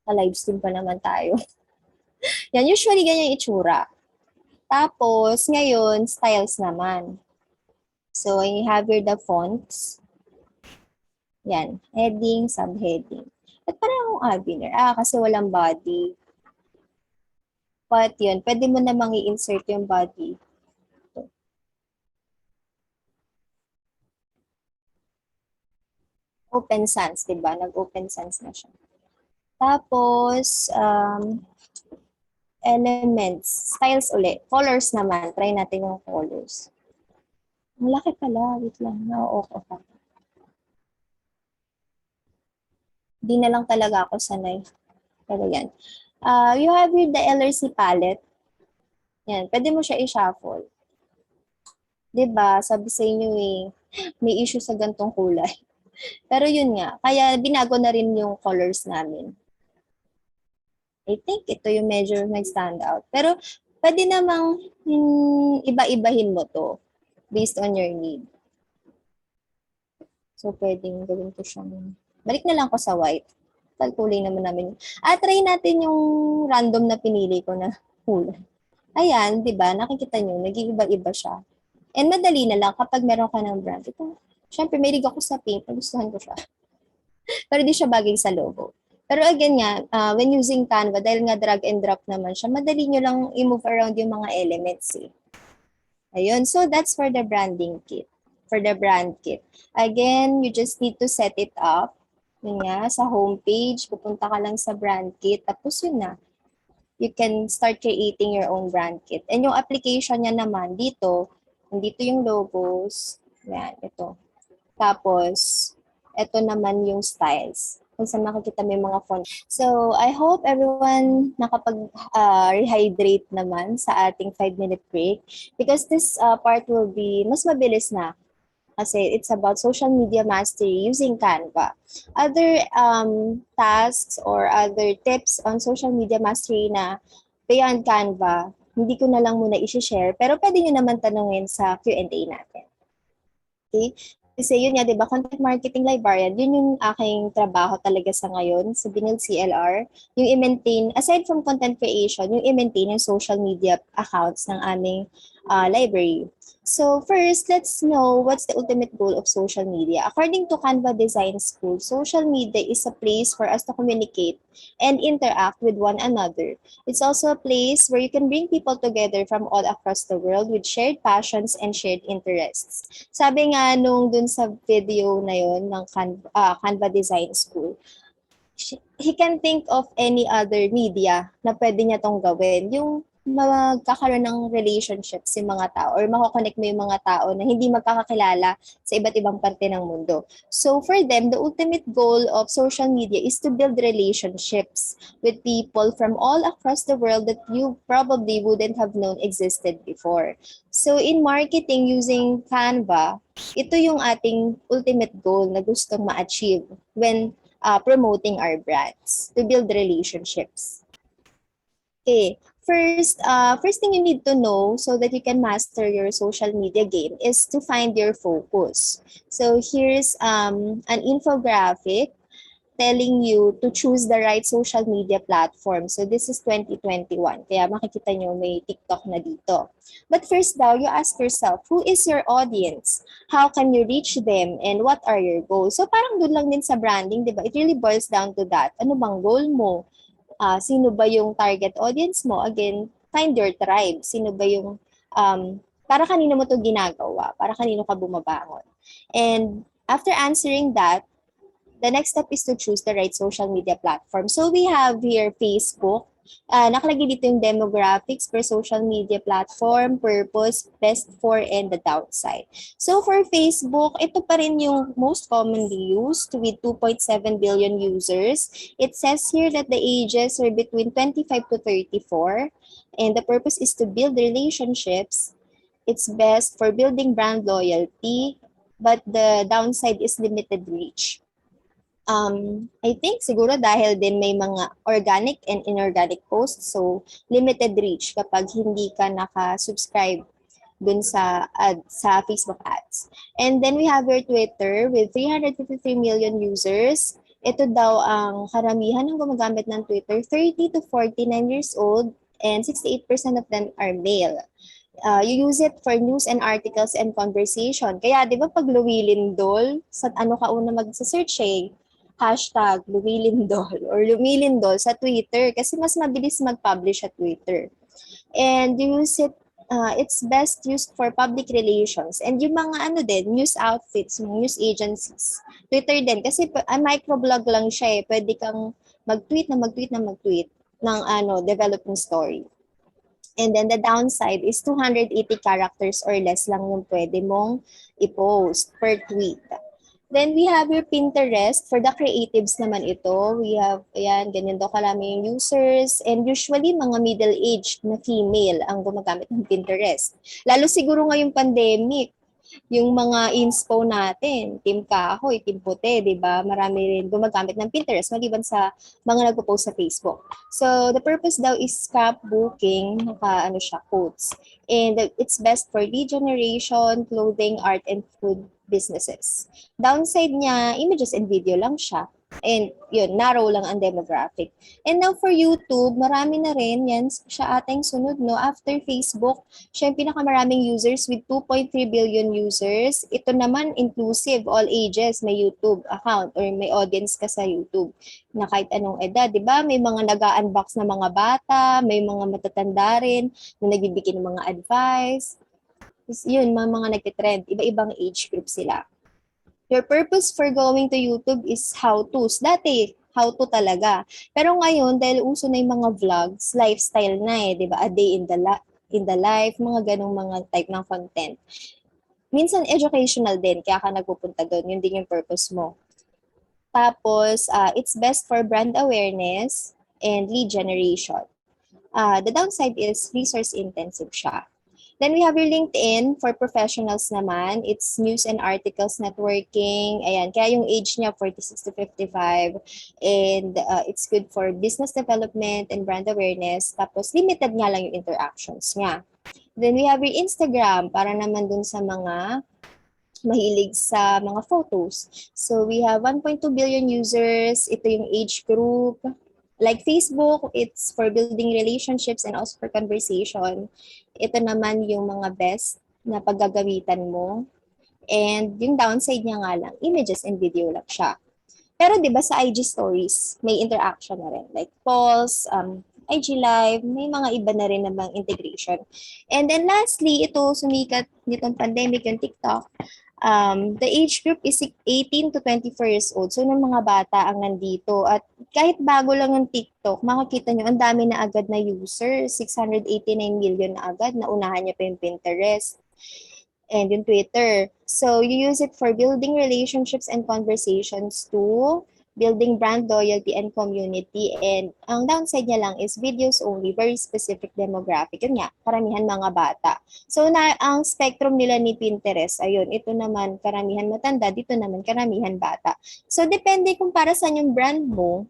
Ka-livestream pa naman tayo. Yan, usually ganyan itsura. Tapos, ngayon, styles naman. So, you have here the fonts. Yan, heading, subheading. At parang akong Avenir. Kasi walang body. But yun, pwede mo namang i-insert yung body. Open Sans, diba? Nag-open sans na siya. Tapos, elements, styles ulit. Colors naman. Try natin yung colors. Ang laki pala. Wait lang. Na-off ako. Di na lang talaga ako sanay. Pero yan. You have here the LRC palette. Yan. Pwede mo siya i-shuffle. Diba? Sabi sa inyo may issue sa gantong kulay. Pero yun nga. Kaya binago na rin yung colors namin. I think ito yung medyo nag-stand out. Pero pwede namang iba-ibahin mo to based on your need. So, pwedeng gawin ko siyang... Balik na lang ko sa white. Total kulay naman namin. Try natin yung random na pinili ko na kulay. Ayan, di ba? Nakikita nyo, nag-iiba-iba siya. And madali na lang kapag meron ka ng brand. Ito, syempre, may rig ako sa pink. Nagustuhan ko siya. Pero di siya bagay sa logo. Pero again nga, when using Canva, dahil nga drag and drop naman siya, madali nyo lang i-move around yung mga elements eh. Ayun, so that's for the branding kit. For the brand kit. Again, you just need to set it up. Yun nga, sa homepage, pupunta ka lang sa brand kit, tapos yun na. You can start creating your own brand kit. And yung application niya naman, dito yung logos. Yan, ito. Tapos, ito naman yung styles. Kung saan makikita may mga font. So, I hope everyone nakapag-rehydrate naman sa ating 5-minute break because this part will be mas mabilis na kasi it's about social media mastery using Canva. Other tasks or other tips on social media mastery na beyond Canva, hindi ko na lang muna i-share pero pwede nyo naman tanungin sa Q&A natin. Okay? Kasi yun nga, di ba, content marketing librarian, yun yung aking trabaho talaga sa ngayon, sa Binil CLR, yung i-maintain, aside from content creation, yung i-maintain yung social media accounts ng aming library. So first, let's know what's the ultimate goal of social media. According to Canva Design School, social media is a place for us to communicate and interact with one another. It's also a place where you can bring people together from all across the world with shared passions and shared interests. Sabi nga nung dun sa video na yun ng Canva Design School, he can think of any other media na pwede niya tong gawin. Yung magkakaroon ng relationships yung mga tao or makakonect mo yung mga tao na hindi magkakakilala sa iba't ibang parte ng mundo. So for them, the ultimate goal of social media is to build relationships with people from all across the world that you probably wouldn't have known existed before. So in marketing using Canva, ito yung ating ultimate goal na gustong ma-achieve when promoting our brands, to build relationships. Okay. First thing you need to know so that you can master your social media game is to find your focus. So here's an infographic telling you to choose the right social media platform. So this is 2021. Kaya makikita nyo may TikTok na dito. But first daw, you ask yourself, who is your audience? How can you reach them? And what are your goals? So parang doon lang din sa branding, di ba? It really boils down to that. Ano bang goal mo? Sino ba yung target audience mo? Again, find your tribe. Sino ba yung, para kanino mo to ginagawa? Para kanino ka bumabangon? And after answering that, the next step is to choose the right social media platform. So we have here Facebook. Nakalagay dito yung demographics per social media platform, purpose, best for, and the downside. So for Facebook, ito pa rin yung most commonly used with 2.7 billion users. It says here that the ages are between 25 to 34, and the purpose is to build relationships. It's best for building brand loyalty, but the downside is limited reach. I think siguro dahil din may mga organic and inorganic posts, so limited reach kapag hindi ka naka-subscribe dun sa Facebook ads. And then we have your Twitter with 353 million users. Ito daw ang karamihan ng gumagamit ng Twitter, 30 to 49 years old, and 68% of them are male. You use it for news and articles and conversation. Kaya di ba pag lumilindol, sa ano ka una mag-search eh? Hashtag lumilindol or lumilindol sa Twitter kasi mas mabilis mag-publish sa Twitter. And you use it, it's best used for public relations and yung mga ano din, news outfits, news agencies. Twitter din kasi microblog lang siya eh. Pwede kang mag-tweet ng developing story. And then the downside is 280 characters or less lang yung pwede mong i-post per tweet. Then we have your Pinterest. For the creatives naman ito, we have, ayan, ganyan daw kalami yung users. And usually, mga middle-aged na female ang gumagamit ng Pinterest. Lalo siguro ngayong pandemic, yung mga inspo natin, Team Kahoy, Team Puti, di ba? Marami rin gumagamit ng Pinterest, maliban sa mga nagpo-post sa Facebook. So, the purpose daw is scrapbooking, quotes. And it's best for lead generation, clothing, art, and food businesses. Downside niya, images and video lang siya. And yun, narrow lang ang demographic. And now for YouTube, marami na rin, yan, siya ating sunod, no? After Facebook, siya yung pinakamaraming users with 2.3 billion users. Ito naman, inclusive, all ages, may YouTube account or may audience ka sa YouTube na kahit anong edad, di ba? May mga nag-unbox na mga bata, may mga matatanda rin na nagbibigay ng mga advice. Yun, mga nagtitrend, iba-ibang age group sila. Your purpose for going to YouTube is how-tos. Dati, how-to talaga. Pero ngayon, dahil uso na yung mga vlogs, lifestyle na di ba? A day in the life, mga ganong mga type ng content. Minsan, educational din, kaya ka nagpupunta doon. Yun din yung purpose mo. Tapos, it's best for brand awareness and lead generation. The downside is resource-intensive siya. Then we have your LinkedIn for professionals naman. It's news and articles networking. Ayan, kaya yung age niya 46 to 55. And it's good for business development and brand awareness. Tapos limited nga lang yung interactions niya. Then we have your Instagram para naman dun sa mga mahilig sa mga photos. So we have 1.2 billion users. Ito yung age group. Like Facebook, it's for building relationships and also for conversation. Ito naman yung mga best na paggagamitan mo. And yung downside niya nga lang, images and video lang siya. Pero 'di ba sa IG stories, may interaction na rin. Like polls, IG live, may mga iba na rin namang integration. And then lastly, ito sumikat nitong pandemic yung TikTok. The age group is 18 to 24 years old. So, ng mga bata ang nandito. At kahit bago lang ang TikTok, makikita nyo, ang dami na agad na users. 689 million na agad. Naunahan niya pa yung Pinterest and yung Twitter. So, you use it for building relationships and conversations too, building brand loyalty and community. And ang downside niya lang is videos only, very specific demographic. Yun nga, karamihan mga bata. So, ang spectrum nila ni Pinterest, ayun, ito naman karamihan matanda, dito naman karamihan bata. So, depende kung para saan yung brand mo,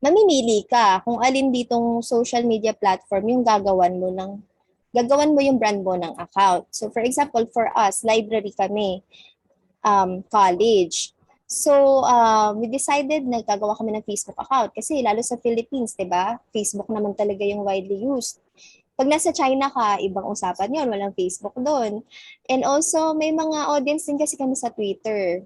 mamimili ka kung alin ditong social media platform yung gagawan mo yung brand mo ng account. So, for example, for us, library kami, college. So, we decided na gagawa kami ng Facebook account kasi lalo sa Philippines, 'di ba? Facebook naman talaga yung widely used. Pag nasa China ka, ibang usapan 'yon, walang Facebook doon. And also, may mga audience din kasi kami sa Twitter.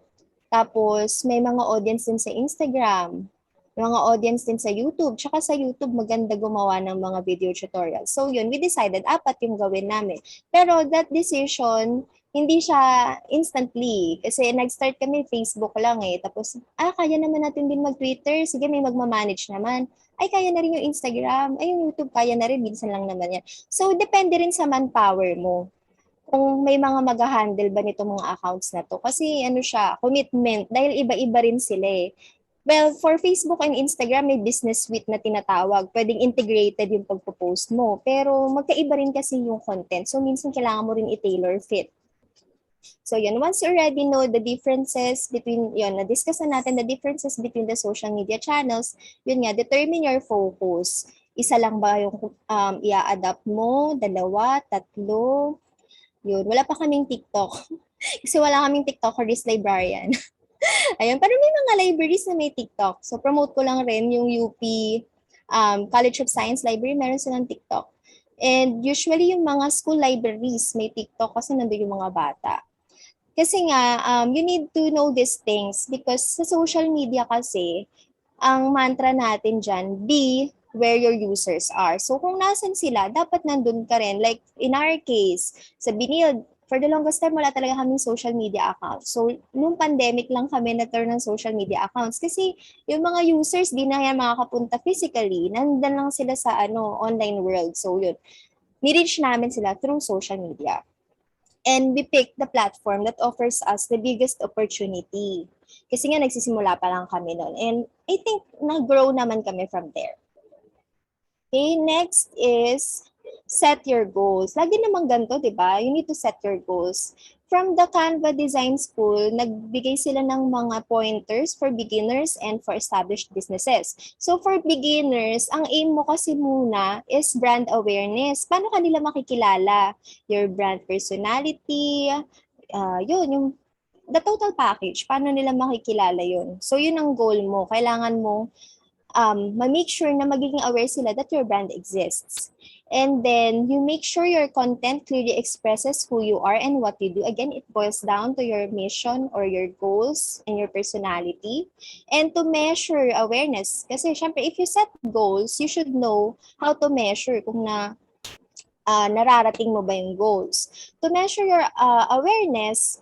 Tapos, may mga audience din sa Instagram. May mga audience din sa YouTube. Tsaka sa YouTube, maganda gumawa ng mga video tutorials. So, yun, we decided, 4 yung gawin namin. Pero that decision, hindi siya instantly. Kasi nag-start kami, Facebook lang eh. Tapos, kaya naman natin din mag-Twitter. Sige, may magmamanage naman. Ay, kaya na rin yung Instagram. Ay, yung YouTube, kaya na rin. Minsan lang naman yan. So, depende rin sa manpower mo. Kung may mga mag-handle ba nito mga accounts na to. Kasi ano siya, commitment. Dahil iba-iba rin sila eh. Well, for Facebook and Instagram, may business suite na tinatawag. Pwedeng integrated yung pagpo-post mo. Pero magkaiba rin kasi yung content. So, minsan kailangan mo rin i-tailor fit. So yun, once you already know the differences between, yun, na-discuss na natin the differences between the social media channels, yun nga, determine your focus. Isa lang ba yung i-adapt mo? 2, 3? Yun, wala pa kaming TikTok. Kasi wala kaming TikToker is librarian. Ayun, pero may mga libraries na may TikTok. So promote ko lang rin yung UP College of Science Library, meron silang TikTok. And usually yung mga school libraries may TikTok kasi nandun yung mga bata. Kasi nga, you need to know these things because sa social media kasi, ang mantra natin dyan, be where your users are. So kung nasan sila, dapat nandun ka rin. Like in our case, sa Binil, for the longest time, wala talaga kaming social media accounts. So nung pandemic lang kami nag-turn ng social media accounts kasi yung mga users di na yan makakapunta physically. Nandun lang sila sa online world. So yun, ni-reach namin sila through social media. And we picked the platform that offers us the biggest opportunity. Kasi nga nagsisimula pa lang kami noon. And I think nag-grow naman kami from there. Okay, next is set your goals. Lagi namang ganito, di ba? You need to set your goals. From the Canva Design School, nagbigay sila ng mga pointers for beginners and for established businesses. So for beginners, ang aim mo kasi muna is brand awareness. Paano kanila makikilala? Your brand personality, yun, yung the total package, paano nila makikilala yun? So yun ang goal mo. Kailangan mo ma-make sure na magiging aware sila that your brand exists. And then you make sure your content clearly expresses who you are and what you do. Again, it boils down to your mission or your goals and your personality. And to measure awareness. Kasi syempre, if you set goals, you should know how to measure kung nararating mo ba yung goals. To measure your awareness,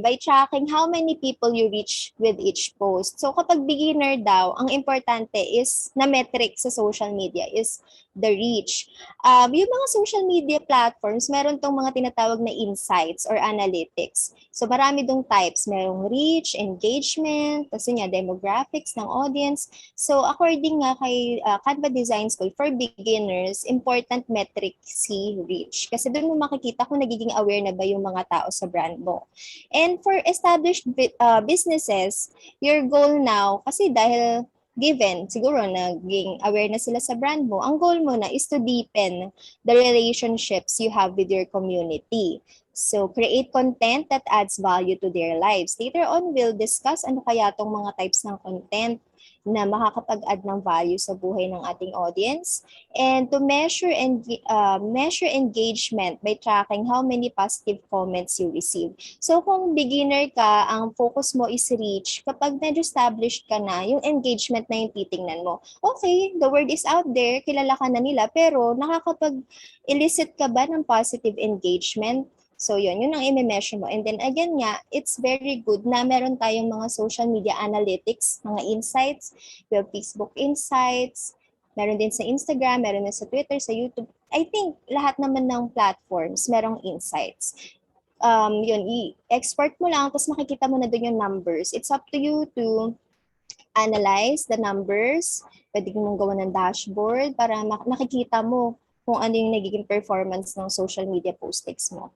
by tracking how many people you reach with each post. So kapag beginner daw, ang importante is na metric sa social media is the reach. Yung mga social media platforms, meron tong mga tinatawag na insights or analytics. So marami dong types. Merong reach, engagement, tapos yun nga, demographics ng audience. So according nga kay Canva Design School, for beginners, important metric si reach. Kasi doon mo makikita kung nagiging aware na ba yung mga tao sa brand mo. And for established businesses, your goal now, kasi dahil given, siguro naging aware na sila sa brand mo, ang goal mo na is to deepen the relationships you have with your community. So, create content that adds value to their lives. Later on, we'll discuss ano kaya tong mga types ng content na makakapag-add ng value sa buhay ng ating audience. And to measure engagement by tracking how many positive comments you receive. So kung beginner ka, ang focus mo is reach. Kapag medyo established ka na, yung engagement na yung titingnan mo. Okay, the word is out there, kilala ka na nila, pero nakakapag-elicit ka ba ng positive engagement? So yun ang i-measure mo. And then again nga, it's very good na meron tayong mga social media analytics, mga insights. We have Facebook insights, meron din sa Instagram, meron din sa Twitter, sa YouTube. I think lahat naman ng platforms merong insights. Yun, i-export mo lang, tapos makikita mo na doon yung numbers. It's up to you to analyze the numbers. Pwede mong gawa ng dashboard para nakikita mo kung ano yung nagiging performance ng social media postings mo.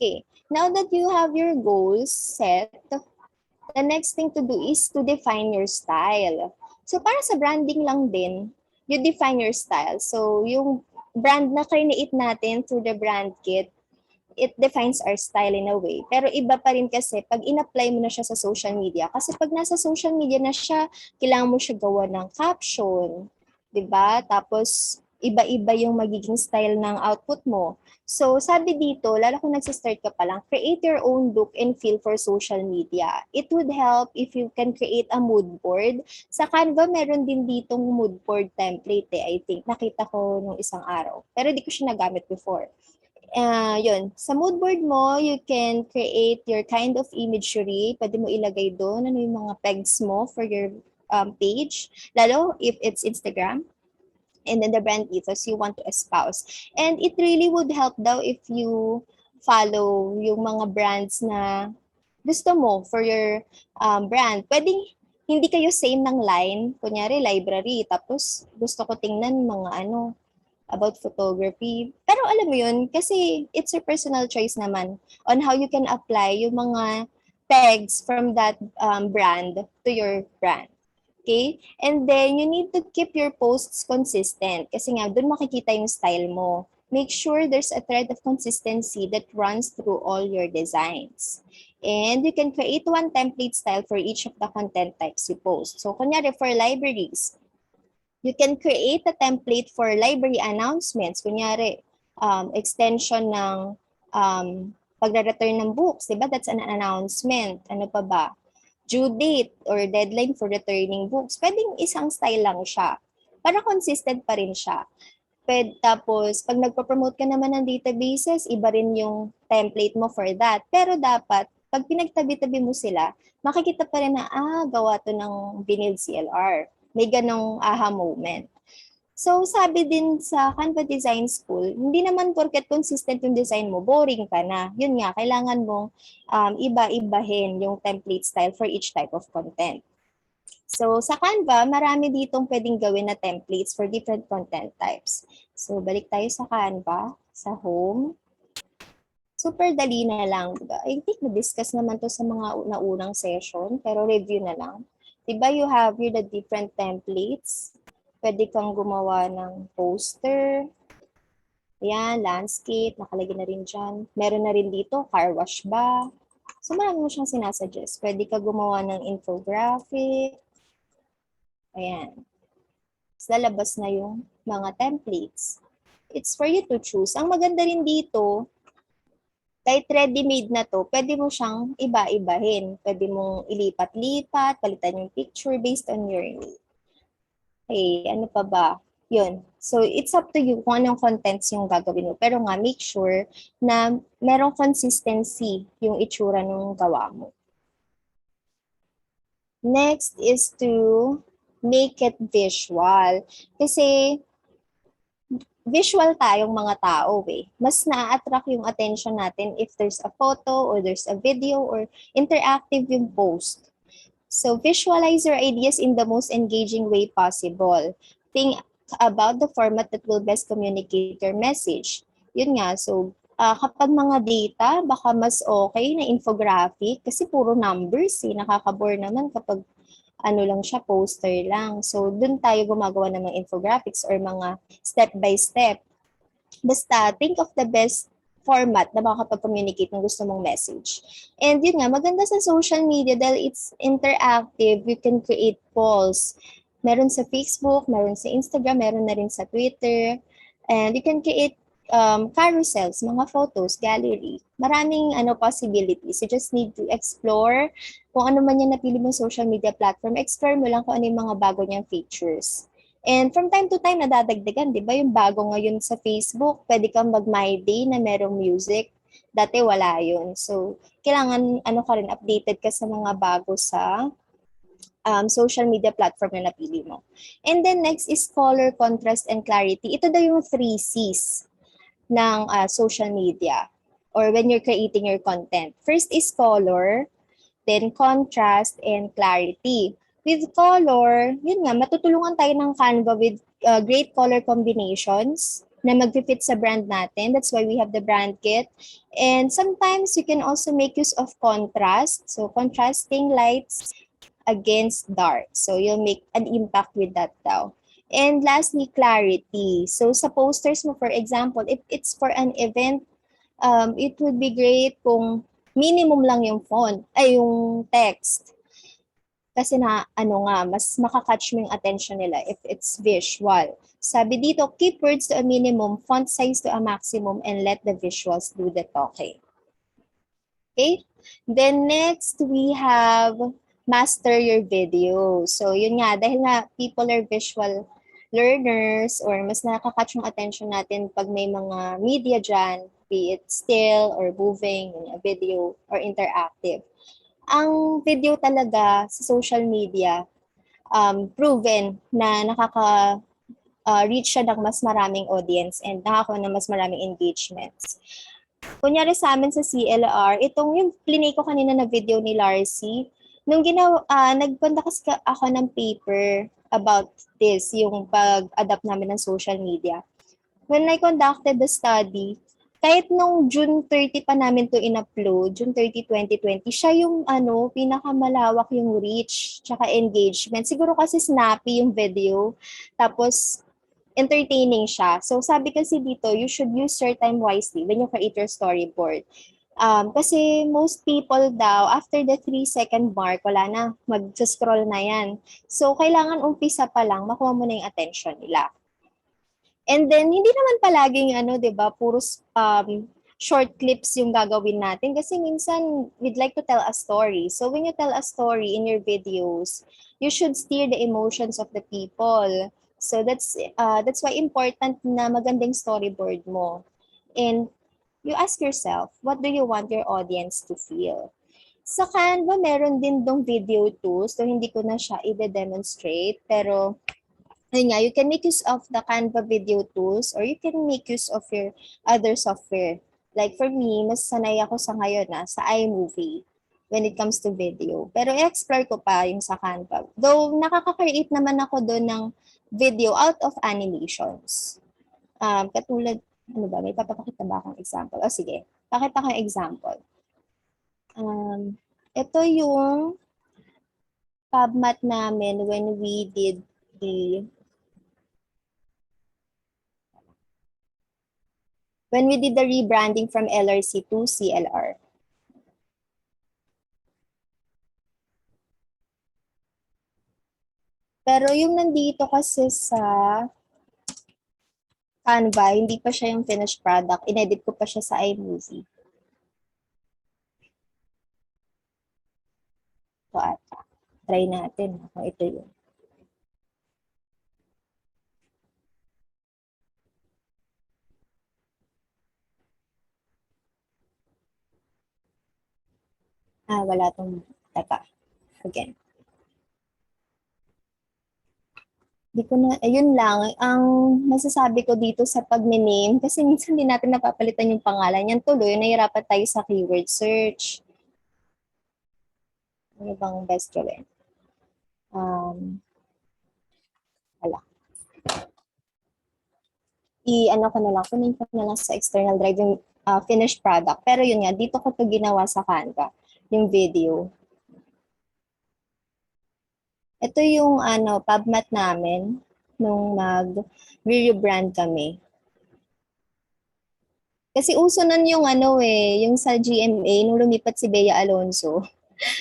Okay, now that you have your goals set, the next thing to do is to define your style. So para sa branding lang din, you define your style. So yung brand na create natin through the brand kit, it defines our style in a way. Pero iba pa rin kasi pag in-apply mo na siya sa social media. Kasi pag nasa social media na siya, kailangan mo siya gawa ng caption, 'di ba? Tapos iba-iba yung magiging style ng output mo. So, sabi dito, lalo kung nagsistart ka pa lang, create your own look and feel for social media. It would help if you can create a mood board. Sa Canva, meron din ditong mood board template I think. Nakita ko nung isang araw. Pero di ko siya nagamit before. Yun. Sa mood board mo, you can create your kind of imagery. Pwede mo ilagay doon ano yung mga pegs mo for your page. Lalo if it's Instagram. And then the brand ethos you want to espouse. And it really would help daw if you follow yung mga brands na gusto mo for your brand. Pwedeng hindi kayo same ng line, kunyari library, tapos gusto ko tingnan mga about photography. Pero alam mo yun, kasi it's your personal choice naman on how you can apply yung mga tags from that brand to your brand. Okay? And then, you need to keep your posts consistent kasi nga, doon makikita yung style mo. Make sure there's a thread of consistency that runs through all your designs. And you can create one template style for each of the content types you post. So, kunyari, for libraries, you can create a template for library announcements. Kunyari, extension ng pagre-return ng books. Diba? That's an announcement. Ano pa ba? Due date or deadline for returning books. Pwedeng isang style lang siya. Para consistent pa rin siya. Tapos, pag nagpo-promote ka naman ng databases, iba rin yung template mo for that. Pero dapat, pag pinagtabi-tabi mo sila, makikita pa rin na, gawa to ng Vinyl CLR. May ganong aha moment. So, sabi din sa Canva Design School, hindi naman porket consistent yung design mo, boring ka na. Yun nga, kailangan mong iba-ibahin yung template style for each type of content. So, sa Canva, marami ditong pwedeng gawin na templates for different content types. So, balik tayo sa Canva, sa home. Super dali na lang. Diba? I think na-discuss naman to sa mga naunang session, pero review na lang. Diba you have here the different templates. Pwede kang gumawa ng poster. Ayan, landscape, nakalagay na rin dyan. Meron na rin dito, car wash ba? So marami mo siyang sinasuggest. Pwede ka gumawa ng infographic. Ayan. So, lalabas na yung mga templates. It's for you to choose. Ang maganda rin dito, kahit ready-made na to, pwede mo siyang iba-ibahin. Pwede mong ilipat-lipat, palitan yung picture based on your need. Okay, ano pa ba? Yun. So, it's up to you kung anong contents yung gagawin mo. Pero nga, make sure na merong consistency yung itsura ng gawa mo. Next is to make it visual. Kasi, visual tayong mga tao eh. Mas na-attract yung attention natin if there's a photo or there's a video or interactive yung post. So visualize your ideas in the most engaging way possible. Think about the format that will best communicate your message. Yun nga, so kapag mga data, baka mas okay na infographic kasi puro numbers eh. Nakaka-bore naman kapag ano lang siya, poster lang. So dun tayo gumagawa ng mga infographics or mga step-by-step. Basta think of the best format na makakapag-communicate ng gusto mong message. And yun nga, maganda sa social media dahil it's interactive, you can create polls. Meron sa Facebook, meron sa Instagram, meron na rin sa Twitter. And you can create carousels, mga photos, gallery. Maraming possibilities. You just need to explore kung ano man yung napili mong social media platform. Explore mo lang kung ano yung mga bago niyang features. And from time to time, nadadagdagan, di ba? Yung bago ngayon sa Facebook, pwede kang mag-My Day na merong music. Dati wala yun. So, kailangan ka rin, updated ka sa mga bago sa social media platform na napili mo. And then next is color, contrast, and clarity. Ito daw yung 3 C's ng social media or when you're creating your content. First is color, then contrast, and clarity. With color, yun nga, matutulungan tayo ng Canva with great color combinations na mag-fit sa brand natin. That's why we have the brand kit. And sometimes you can also make use of contrast. So contrasting lights against dark. So you'll make an impact with that daw. And lastly, clarity. So sa posters mo, for example, if it's for an event, it would be great kung minimum lang yung font, ay yung text. Kasi mas makakatch mo yung attention nila if it's visual. Sabi dito, keep words to a minimum, font size to a maximum, and let the visuals do the talking. Okay? Then next, we have master your video. So yun nga, dahil nga people are visual learners or mas nakakatch yung attention natin pag may mga media dyan, be it still or moving, a video or interactive. Ang video talaga sa social media, proven na reach siya ng mas maraming audience and nakakakuha ng mas maraming engagements. Kunyari sa amin sa CLR, itong yung plinay ko kanina na video ni Larcy, nung nagpunta kasi ako ng paper about this, yung pag-adapt namin ng social media. When I conducted the study, kahit nung June 30 pa namin to in-upload, June 30, 2020, siya yung pinakamalawak yung reach, tsaka engagement. Siguro kasi snappy yung video, tapos entertaining siya. So sabi kasi dito, you should use your time wisely when you create your storyboard. Kasi most people daw, after the 3-second mark, wala na, mag-scroll na yan. So kailangan umpisa pa lang, makuha mo na yung attention nila. And then, hindi naman palaging, 'di ba, puro short clips yung gagawin natin. Kasi minsan, we'd like to tell a story. So, when you tell a story in your videos, you should steer the emotions of the people. So, that's why important na magandang storyboard mo. And you ask yourself, what do you want your audience to feel? Sa Canva, meron din dong video tools. So, hindi ko na siya i-demonstrate. Pero, you can make use of the Canva video tools or you can make use of your other software. Like for me, mas sanay ako sa ngayon sa iMovie when it comes to video. Pero i-explore ko pa yung sa Canva. Though nakaka-create naman ako doon ng video out of animations. Katulad, may papakita ba akong example? O sige, pakita ko yung example. Ito yung PubMat namin when we did the rebranding from LRC to CLR. Pero yung nandito kasi sa Canva, hindi pa siya yung finished product. Inedit ko pa siya sa iMovie. So, ata. Try natin kung ito yun. Wala tong, teka, again. Di ko na, ayun lang, ang masasabi ko dito sa pag-name, kasi minsan din natin napapalitan yung pangalan. Yan tuloy, nahirapan tayo sa keyword search. Ano bang best gawin? Wala. I-ano ko na lang, kunin ko na lang sa external drive yung finished product. Pero yun nga, dito ko to ginawa sa Canva, yung video. Ito yung PubMat namin nung nag-rebrand kami. Kasi uso nun yung yung sa GMA, nung lumipat si Bea Alonso.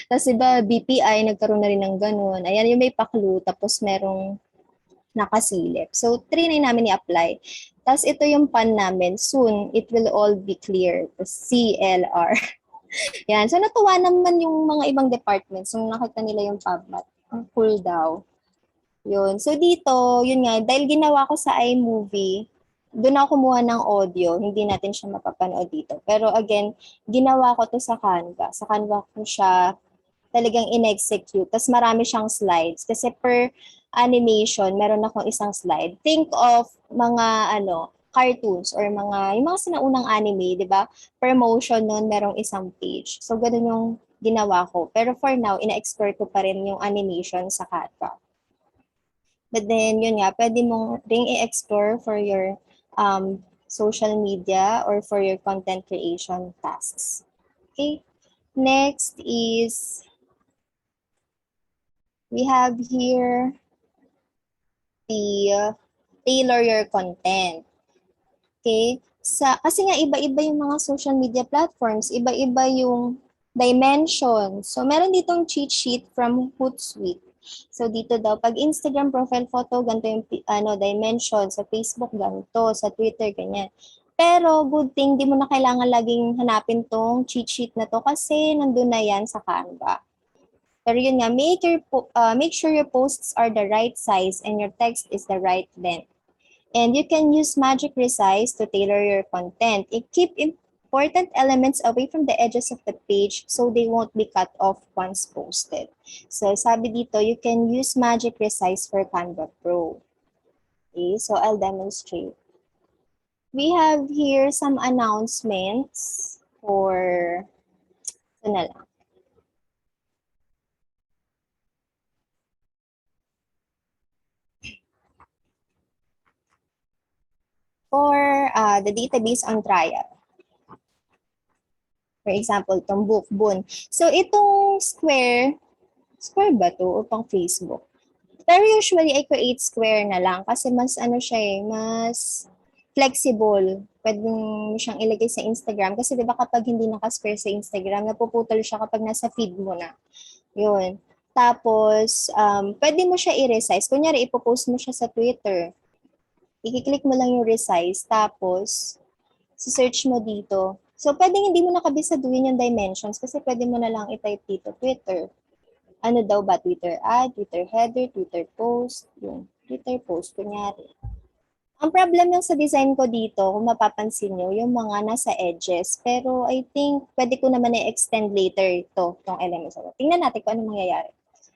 Tapos diba, BPI, nagkaroon na rin ng ganun. Ayan, yung may paklu, tapos merong nakasilip. So, trinay namin i-apply. Tapos ito yung pan namin. Soon, it will all be clear. CLR. Yan. So, natuwa naman yung mga ibang departments nung nakita nila yung PubMat. Ang cool daw. Yun. So, dito, yun nga, dahil ginawa ko sa iMovie, doon ako kumuha ng audio. Hindi natin siya mapapanood dito. Pero again, ginawa ko to sa Canva. Sa Canva ko siya talagang in-execute. Tapos marami siyang slides. Kasi per animation, meron akong isang slide. Think of mga cartoons or yung mga sinaunang anime, di ba? Per motion nun, merong isang page. So, ganun yung ginawa ko. Pero for now, ina-explore ko pa rin yung animation sa Canva. But then, yun nga, pwede mong ring i-explore for your social media or for your content creation tasks. Okay? Next is, we have here the tailor your content. Okay? Kasi nga iba-iba yung mga social media platforms, iba-iba yung dimensions. So, meron ditong cheat sheet from Hootsuite. So, dito daw, pag Instagram profile photo, ganito yung dimension. Sa Facebook, ganito. Sa Twitter, ganyan. Pero, good thing, di mo na kailangan laging hanapin tong cheat sheet na to kasi nandun na yan sa Canva. Pero yun nga, make sure your posts are the right size and your text is the right length. And you can use Magic Resize to tailor your content. Keep important elements away from the edges of the page so they won't be cut off once posted. So sabi dito, you can use Magic Resize for Canva Pro. Okay, so I'll demonstrate. We have here some announcements for, ito na lang. For the database on trial. For example, itong Bookbun. So, itong Square ba to o pang Facebook? Pero usually, I create Square na lang kasi mas mas flexible. Pwede mo siyang ilagay sa Instagram kasi 'di ba kapag hindi naka-square sa Instagram, napuputol siya kapag nasa feed mo na. Yun. Tapos, pwede mo siya i-resize. Kunyari, ipopost mo siya sa Twitter. I-click mo lang yung resize, tapos, search mo dito. So, pwedeng hindi mo nakabisaduhin yung dimensions kasi pwede mo na lang i-type dito, Twitter. Ano daw ba? Twitter ad, Twitter header, Twitter post, yung Twitter post, kunyari. Ang problem lang sa design ko dito, kung mapapansin nyo, yung mga nasa edges. Pero I think pwede ko naman i-extend later itong elements. Tingnan natin kung ano mangyayari.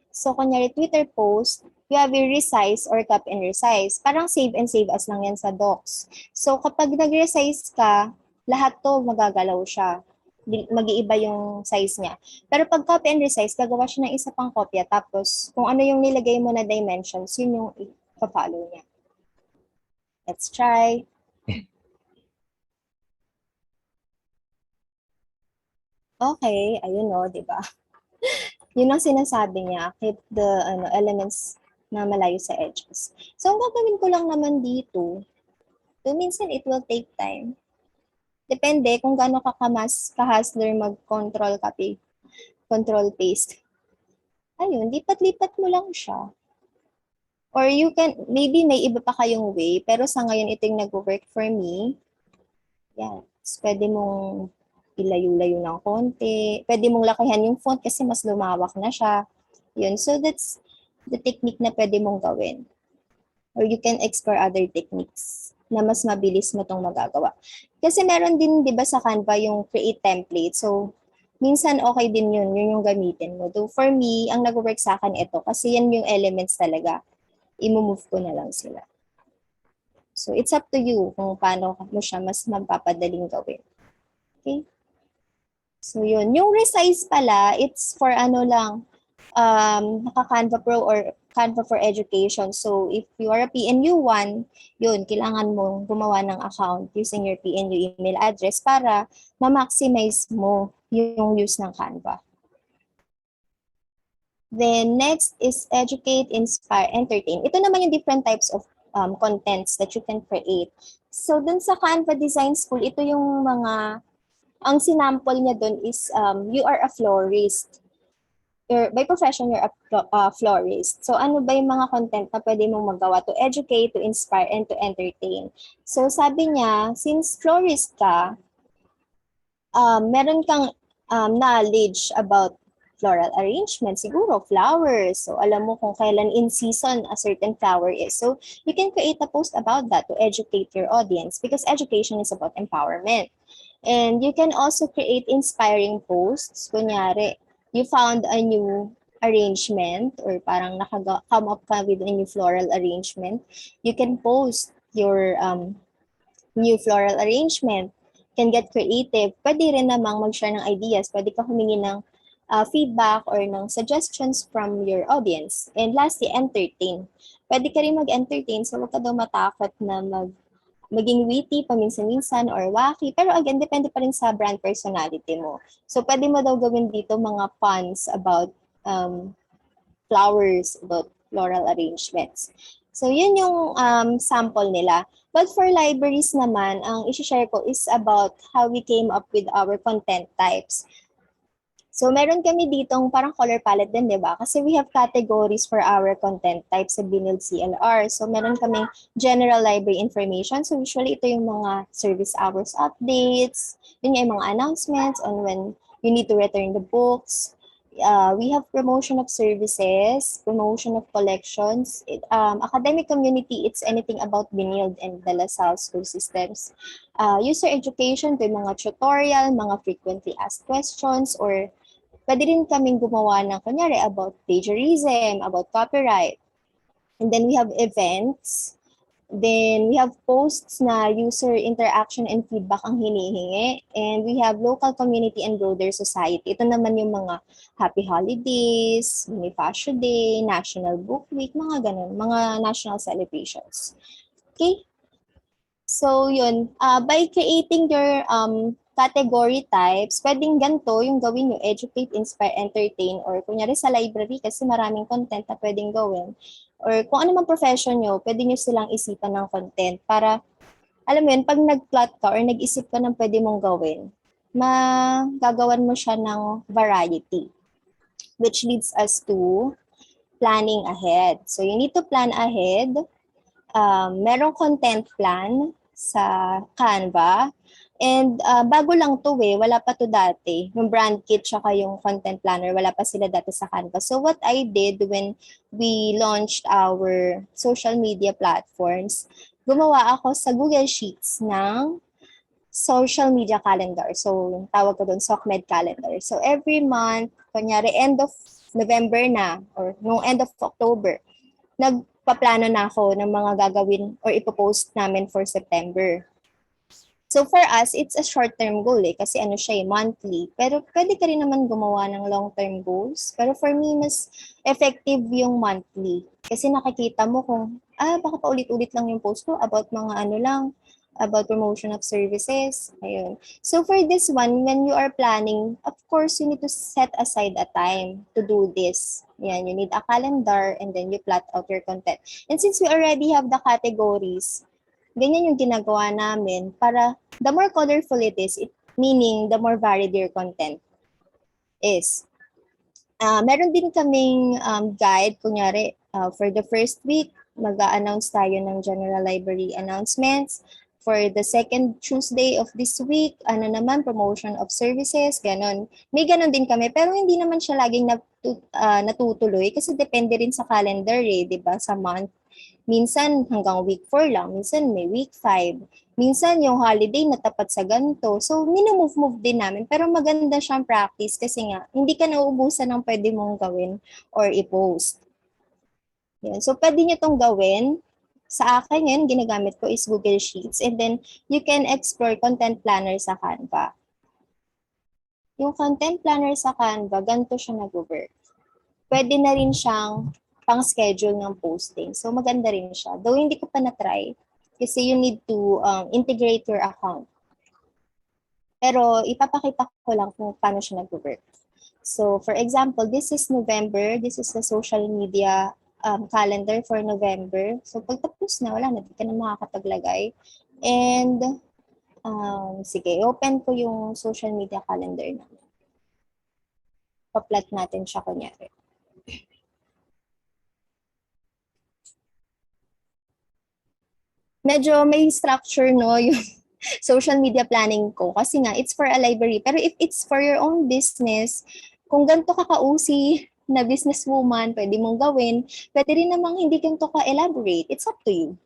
So, kunyari, Twitter post, you have a resize or copy and resize. Parang save and save as lang yan sa docs. So, kapag nag-resize ka, lahat to magagalaw siya. Mag-iiba yung size niya. Pero pag copy and resize, gagawa siya ng isa pang kopya. Tapos, kung ano yung nilagay mo na dimensions, yun yung i-follow niya. Let's try. Okay, ayun o, di ba? Yun ang sinasabi niya, keep the elements na malayo sa edges. So, ang gagawin ko lang naman dito, minsan it will take time. Depende kung gaano ka-hustler mag-control copy, control paste. Ayun, lipat-lipat mo lang siya. Or you can, maybe may iba pa kayong way, pero sa ngayon ito yung nag-work for me. Yan. So, pwede mong ilayo-layo ng konti. Pwede mong lakihan yung font kasi mas lumawak na siya. Yun. So that's the technique na pwede mong gawin. Or you can explore other techniques na mas mabilis mo tong magagawa. Kasi meron din, di ba, sa Canva yung create template. So, minsan okay din yun yung gamitin mo. Though for me, ang nag-work sa akin ito kasi yan yung elements talaga. I-move ko na lang sila. So, it's up to you kung paano mo siya mas magpapadaling gawin. Okay? So, yun. Yung resize pala, it's for ano lang, naka-Canva Pro or Canva for Education. So, if you are a PNU1, yun, kailangan mong gumawa ng account using your PNU email address para ma-maximize mo yung use ng Canva. Then, next is educate, inspire, entertain. Ito naman yung different types of contents that you can create. So, dun sa Canva Design School, ito yung mga, ang sinample niya dun is you are a florist. By profession, you're a florist. So, ano ba yung mga content na pwede mong magawa to educate, to inspire, and to entertain? So, sabi niya, since florist ka, meron kang knowledge about floral arrangement, siguro flowers. So, alam mo kung kailan in season a certain flower is. So, you can create a post about that to educate your audience because education is about empowerment. And you can also create inspiring posts. Kunyari, you found a new arrangement or parang come up ka with a new floral arrangement. You can post your new floral arrangement. Can get creative. Pwede rin namang mag-share ng ideas. Pwede ka humingi ng feedback or ng suggestions from your audience. And lastly, entertain. Pwede ka rin mag-entertain so huwag ka daw matakot na maging witty paminsan-minsan or wacky. Pero again, depende pa rin sa brand personality mo. So pwede mo daw gawin dito mga puns about flowers, about floral arrangements. So yun yung sample nila. But for libraries naman, ang isi-share ko is about how we came up with our content types. So meron kami ditong parang color palette din, di ba? Kasi we have categories for our content types sa Binold CLR. So meron kaming general library information. So usually ito yung mga service hours updates, yun yung mga announcements on when you need to return the books. We have promotion of services, promotion of collections. Academic community, it's anything about Binold and the LaSalle school systems. User education, ito yung mga tutorial, mga frequently asked questions, or pwede rin kaming gumawa ng, kunyari, about plagiarism, about copyright. And then we have events. Then we have posts na user interaction and feedback ang hinihingi. And we have local community and broader society. Ito naman yung mga happy holidays, Bonifacio Day, National Book Week, mga ganun, mga national celebrations. Okay? So yun, by creating your category types, pwedeng ganito yung gawin nyo, educate, inspire, entertain, or kunyari sa library kasi maraming content na pwedeng gawin. Or kung ano man profession nyo, pwede nyo silang isipan ng content para, alam mo yun, pag nag-plot ka or nag-isip ka ng pwede mong gawin, magagawan mo siya ng variety. Which leads us to planning ahead. So you need to plan ahead. Merong content plan sa Canva. And bago lang to wala pa to dati. Yung brand kit tsaka yung content planner, wala pa sila dati sa Canva. So what I did when we launched our social media platforms, gumawa ako sa Google Sheets ng social media calendar. So tawag ko doon, SOCMED calendar. So every month, kunyari end of November na or nung end of October, nagpaplano na ako ng mga gagawin or ipopost namin for September. So for us, it's a short-term goal kasi ano siya monthly. Pero pwede ka rin naman gumawa ng long-term goals. Pero for me, mas effective yung monthly. Kasi nakikita mo kung, baka paulit-ulit lang yung post ko about mga ano lang, about promotion of services. Ayun. So for this one, when you are planning, of course, you need to set aside a time to do this. Yan, you need a calendar and then you plot out your content. And since we already have the categories, ganyan yung ginagawa namin para the more colorful it is, meaning the more varied your content is. Meron din kaming guide, kunyari, for the first week, mag-a-announce tayo ng General Library announcements. For the second Tuesday of this week, ano naman, promotion of services, ganon. May ganon din kami, pero hindi naman siya laging natutuloy kasi depende rin sa calendar di ba, sa month. Minsan hanggang week 4 lang, minsan may week 5. Minsan yung holiday natapat sa ganito. So, minumove-move din namin. Pero maganda siyang practice kasi nga, hindi ka nauubusan ng pwede mong gawin or i-post. Yan. So, pwede nyo itong gawin. Sa akin yun, ginagamit ko is Google Sheets. And then, you can explore content planner sa Canva. Yung content planner sa Canva, ganito siya nag-work. Pwede na rin siyang pang-schedule ng posting. So, maganda rin siya. Though hindi ko pa na-try, kasi you need to integrate your account. Pero, ipapakita ko lang kung paano siya nag-work. So, for example, this is November. This is the social media calendar for November. So, pagtapos na, wala na, di ka na makakapaglagay. And, sige, open ko yung social media calendar namin. Pa-plot natin siya kunyari. Medyo may structure, no, yung social media planning ko. Kasi nga, it's for a library. Pero if it's for your own business, kung ganito ka kausi na businesswoman, pwede mong gawin, pwede rin namang hindi ganito ka-elaborate. It's up to you.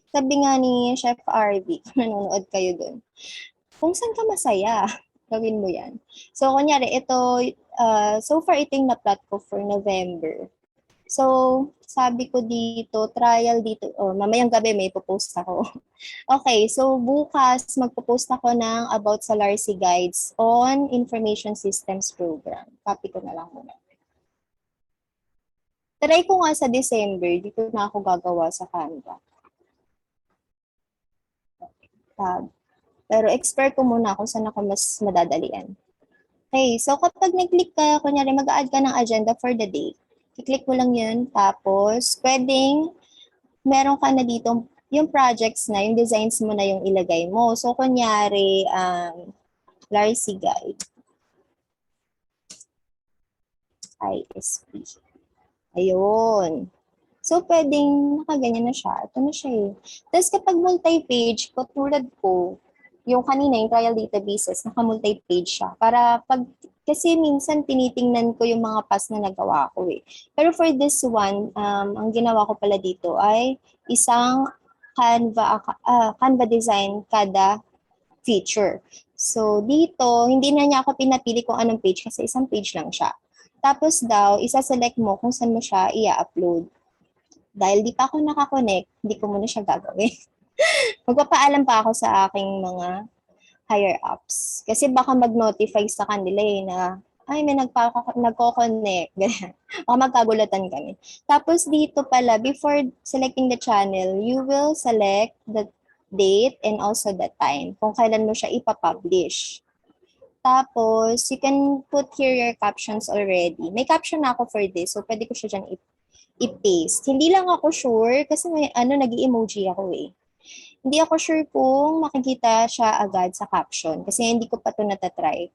Sabi nga ni Chef RV, kung nanonood kayo dun, kung saan ka masaya, gawin mo yan. So, kunyari, ito, so far, ito yung na-plot ko for November. So, sabi ko dito, trial dito, mamayang gabi may popost ako. Okay, so bukas magpo-post ako ng about sa LARSI Guides on Information Systems Program. Copy ko na lang muna. Try ko nga sa December, dito na ako gagawa sa Canva. Tab. Pero expert ko muna kung saan ako mas madadalian. Okay, so kapag nag-click ka, kunyari mag-add ka ng agenda for the day, i-click mo lang yun, tapos pwedeng meron ka na dito yung projects na, yung designs mo na yung ilagay mo. So, kunyari, LARSI Guide. ISP. Ayun. So, pwedeng nakaganyan na siya. Ito na siya eh. Tapos kapag multi-page, katulad ko, yung kanina, yung trial databases, naka-multi-page siya. Para kasi minsan tinitingnan ko yung mga past na nagawa ko eh. Pero for this one, ang ginawa ko pala dito ay isang Canva design kada feature. So dito, hindi na niya ako pinapili kung anong page kasi isang page lang siya. Tapos daw, isa-select mo kung saan mo siya i-upload. Dahil di pa ako nakakonect, hindi ko muna siya gagawin. Magpapaalam pa ako sa aking mga higher-ups. Kasi baka mag-notify sa kanila na, ay, may nagko-connect. Baka magkagulatan kami. Tapos dito pala, before selecting the channel, you will select the date and also the time kung kailan mo siya ipapublish. Tapos, you can put here your captions already. May caption na ako for this, so pwede ko siya dyan i-paste. Hindi lang ako sure, kasi may nag-emoji ako eh. Hindi ako sure kung makikita siya agad sa caption kasi hindi ko pa ito natatry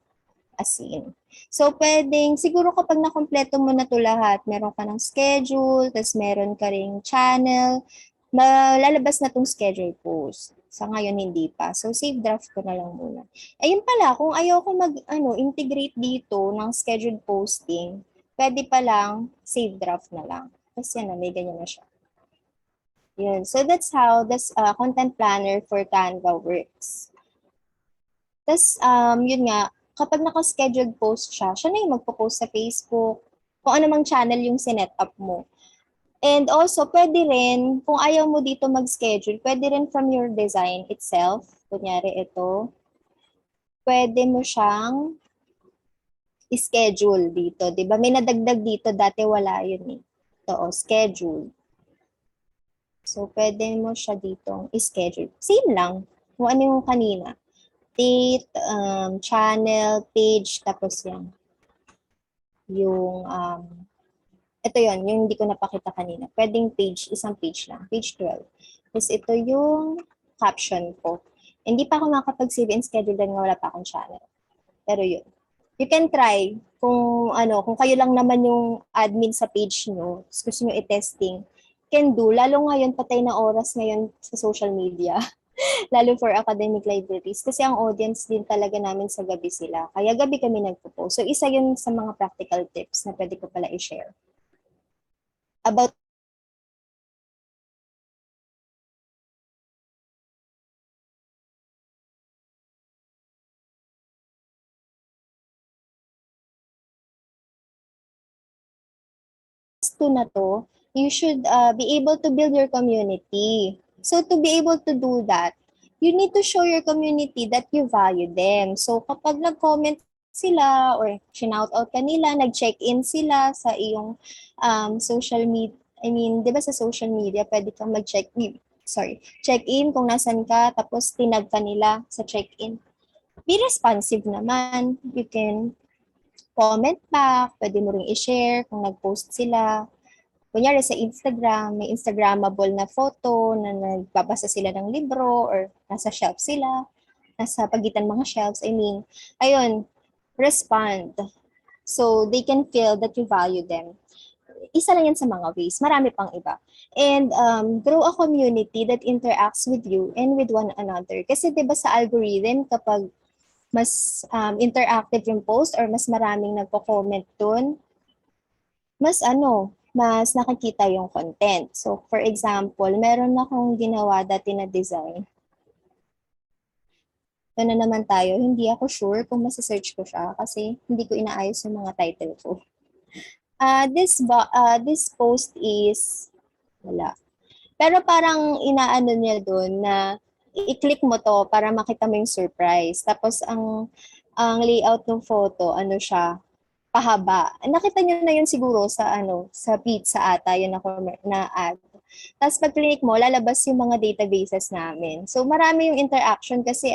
as in. So, pwedeng, siguro kapag nakompleto mo na ito lahat, meron ka ng schedule, tapos meron ka ring channel, malalabas na itong schedule post. Sa ngayon, hindi pa. So, save draft ko na lang muna. Ayun pala, kung ayaw ko integrate dito ng scheduled posting, pwede pa lang save draft na lang. Kasi yan na, may ganyan na siya. Yun. So that's how this content planner for Canva works. Tapos, yun nga, kapag naka-scheduled post siya na yung magpo-post sa Facebook, kung ano mang channel yung sinet up mo. And also, pwede rin, kung ayaw mo dito mag-schedule, pwede rin from your design itself, kunyari ito, pwede mo siyang schedule dito. Diba? May nadagdag dito, dati wala yun eh. Ito, schedule. So, pwede mo siya ditong i-schedule. Same lang. Kung ano yung kanina. Date, channel, page, tapos yan. Yung, ito yon yung hindi ko napakita kanina. Pwedeng page, isang page lang. Page 12. Tapos ito yung caption ko. Hindi pa ako makapag-save and schedule dahil wala pa akong channel. Pero yun. You can try kung kayo lang naman yung admin sa page nyo, gusto nyo i-testing, can do, lalo ngayon patay na oras ngayon sa social media, lalo for academic libraries, kasi ang audience din talaga namin sa gabi sila. Kaya gabi kami nagpo-post. So isa yun sa mga practical tips na pwede ko pala i-share. About to na to, you should be able to build your community. So to be able to do that, you need to show your community that you value them. So kapag nag-comment sila or shout out ka nila, nag-check-in sila sa iyong social media, I mean, di ba sa social media, pwede kang mag-check-in, check-in kung nasan ka, tapos tinag ka nila sa check-in. Be responsive naman. You can comment back, pwede mo ring i-share kung nag-post sila. Kunyari sa Instagram, may Instagrammable na photo na nagbabasa sila ng libro or nasa shelf sila, nasa pagitan mga shelves. I mean, ayun, respond. So they can feel that you value them. Isa lang yan sa mga ways. Marami pang iba. And grow a community that interacts with you and with one another. Kasi 'di ba sa algorithm, kapag mas interactive yung post or mas maraming nagko-comment dun, mas nakikita yung content. So, for example, meron akong ginawa dati na design. Ito na naman tayo, hindi ako sure kung masa-search ko siya kasi hindi ko inaayos yung mga title ko. This post is, wala. Pero parang inaano niya doon na i-click mo to para makita mo yung surprise. Tapos ang layout ng photo, siya, pahaba. Nakita niyo na yun siguro sa sa pizza ata, yun ako na ad. Tapos pag click mo, lalabas yung mga databases namin. So marami yung interaction kasi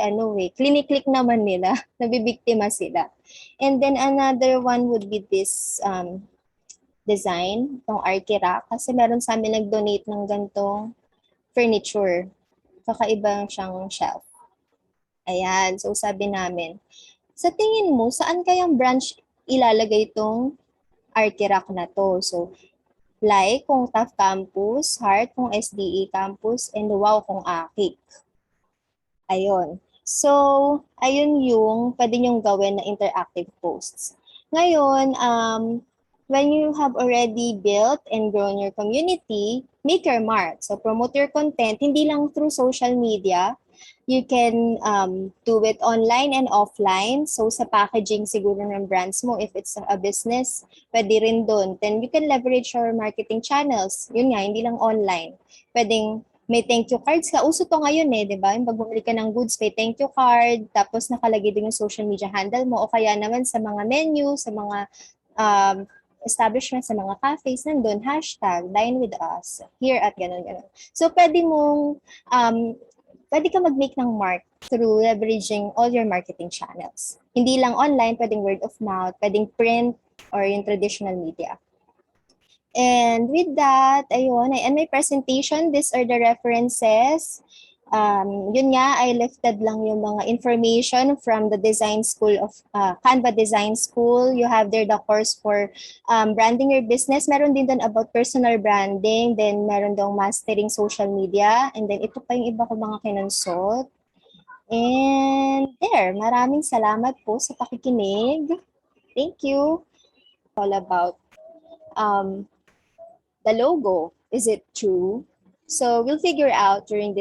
click naman nila, nabibiktima sila. And then another one would be this design, itong Archirack, kasi meron sa amin nag-donate ng gantong furniture. Kakaiba siyang shelf. Ayan, so sabi namin, sa tingin mo, saan kayang branch ilalagay itong Archirack na to? So, like kung TAF Campus, Heart kung SDE Campus, and Wow kung AKIC. Ayun. So, ayun yung pwede nyong gawin na interactive posts. Ngayon, when you have already built and grown your community, make your mark. So promote your content, hindi lang through social media. You can do it online and offline. So sa packaging siguro ng brands mo, if it's a business, pwede rin doon. Then you can leverage your marketing channels. Yun nga, hindi lang online. Pwedeng may thank you cards ka. Uso to ngayon di ba? Yung pag bumili ka ng goods, may thank you card, tapos nakalagay din yung social media handle mo, o kaya naman sa mga menu, sa mga establishment, sa mga cafes, nandun, #dine with us, here at ganun. So, pwede ka mag-make ng mark through leveraging all your marketing channels. Hindi lang online, pwedeng word of mouth, pwedeng print, or yung traditional media. And with that, ayun, I end my presentation. These are the references. Yun nga, I lifted lang yung mga information from the design school of Canva Design School. You have there the course for branding your business. Meron din doon about personal branding. Then meron daw mastering social media. And then ito pa yung iba ko mga kinonsult. And there, maraming salamat po sa pakikinig. Thank you. All about the logo. Is it true? So we'll figure out during this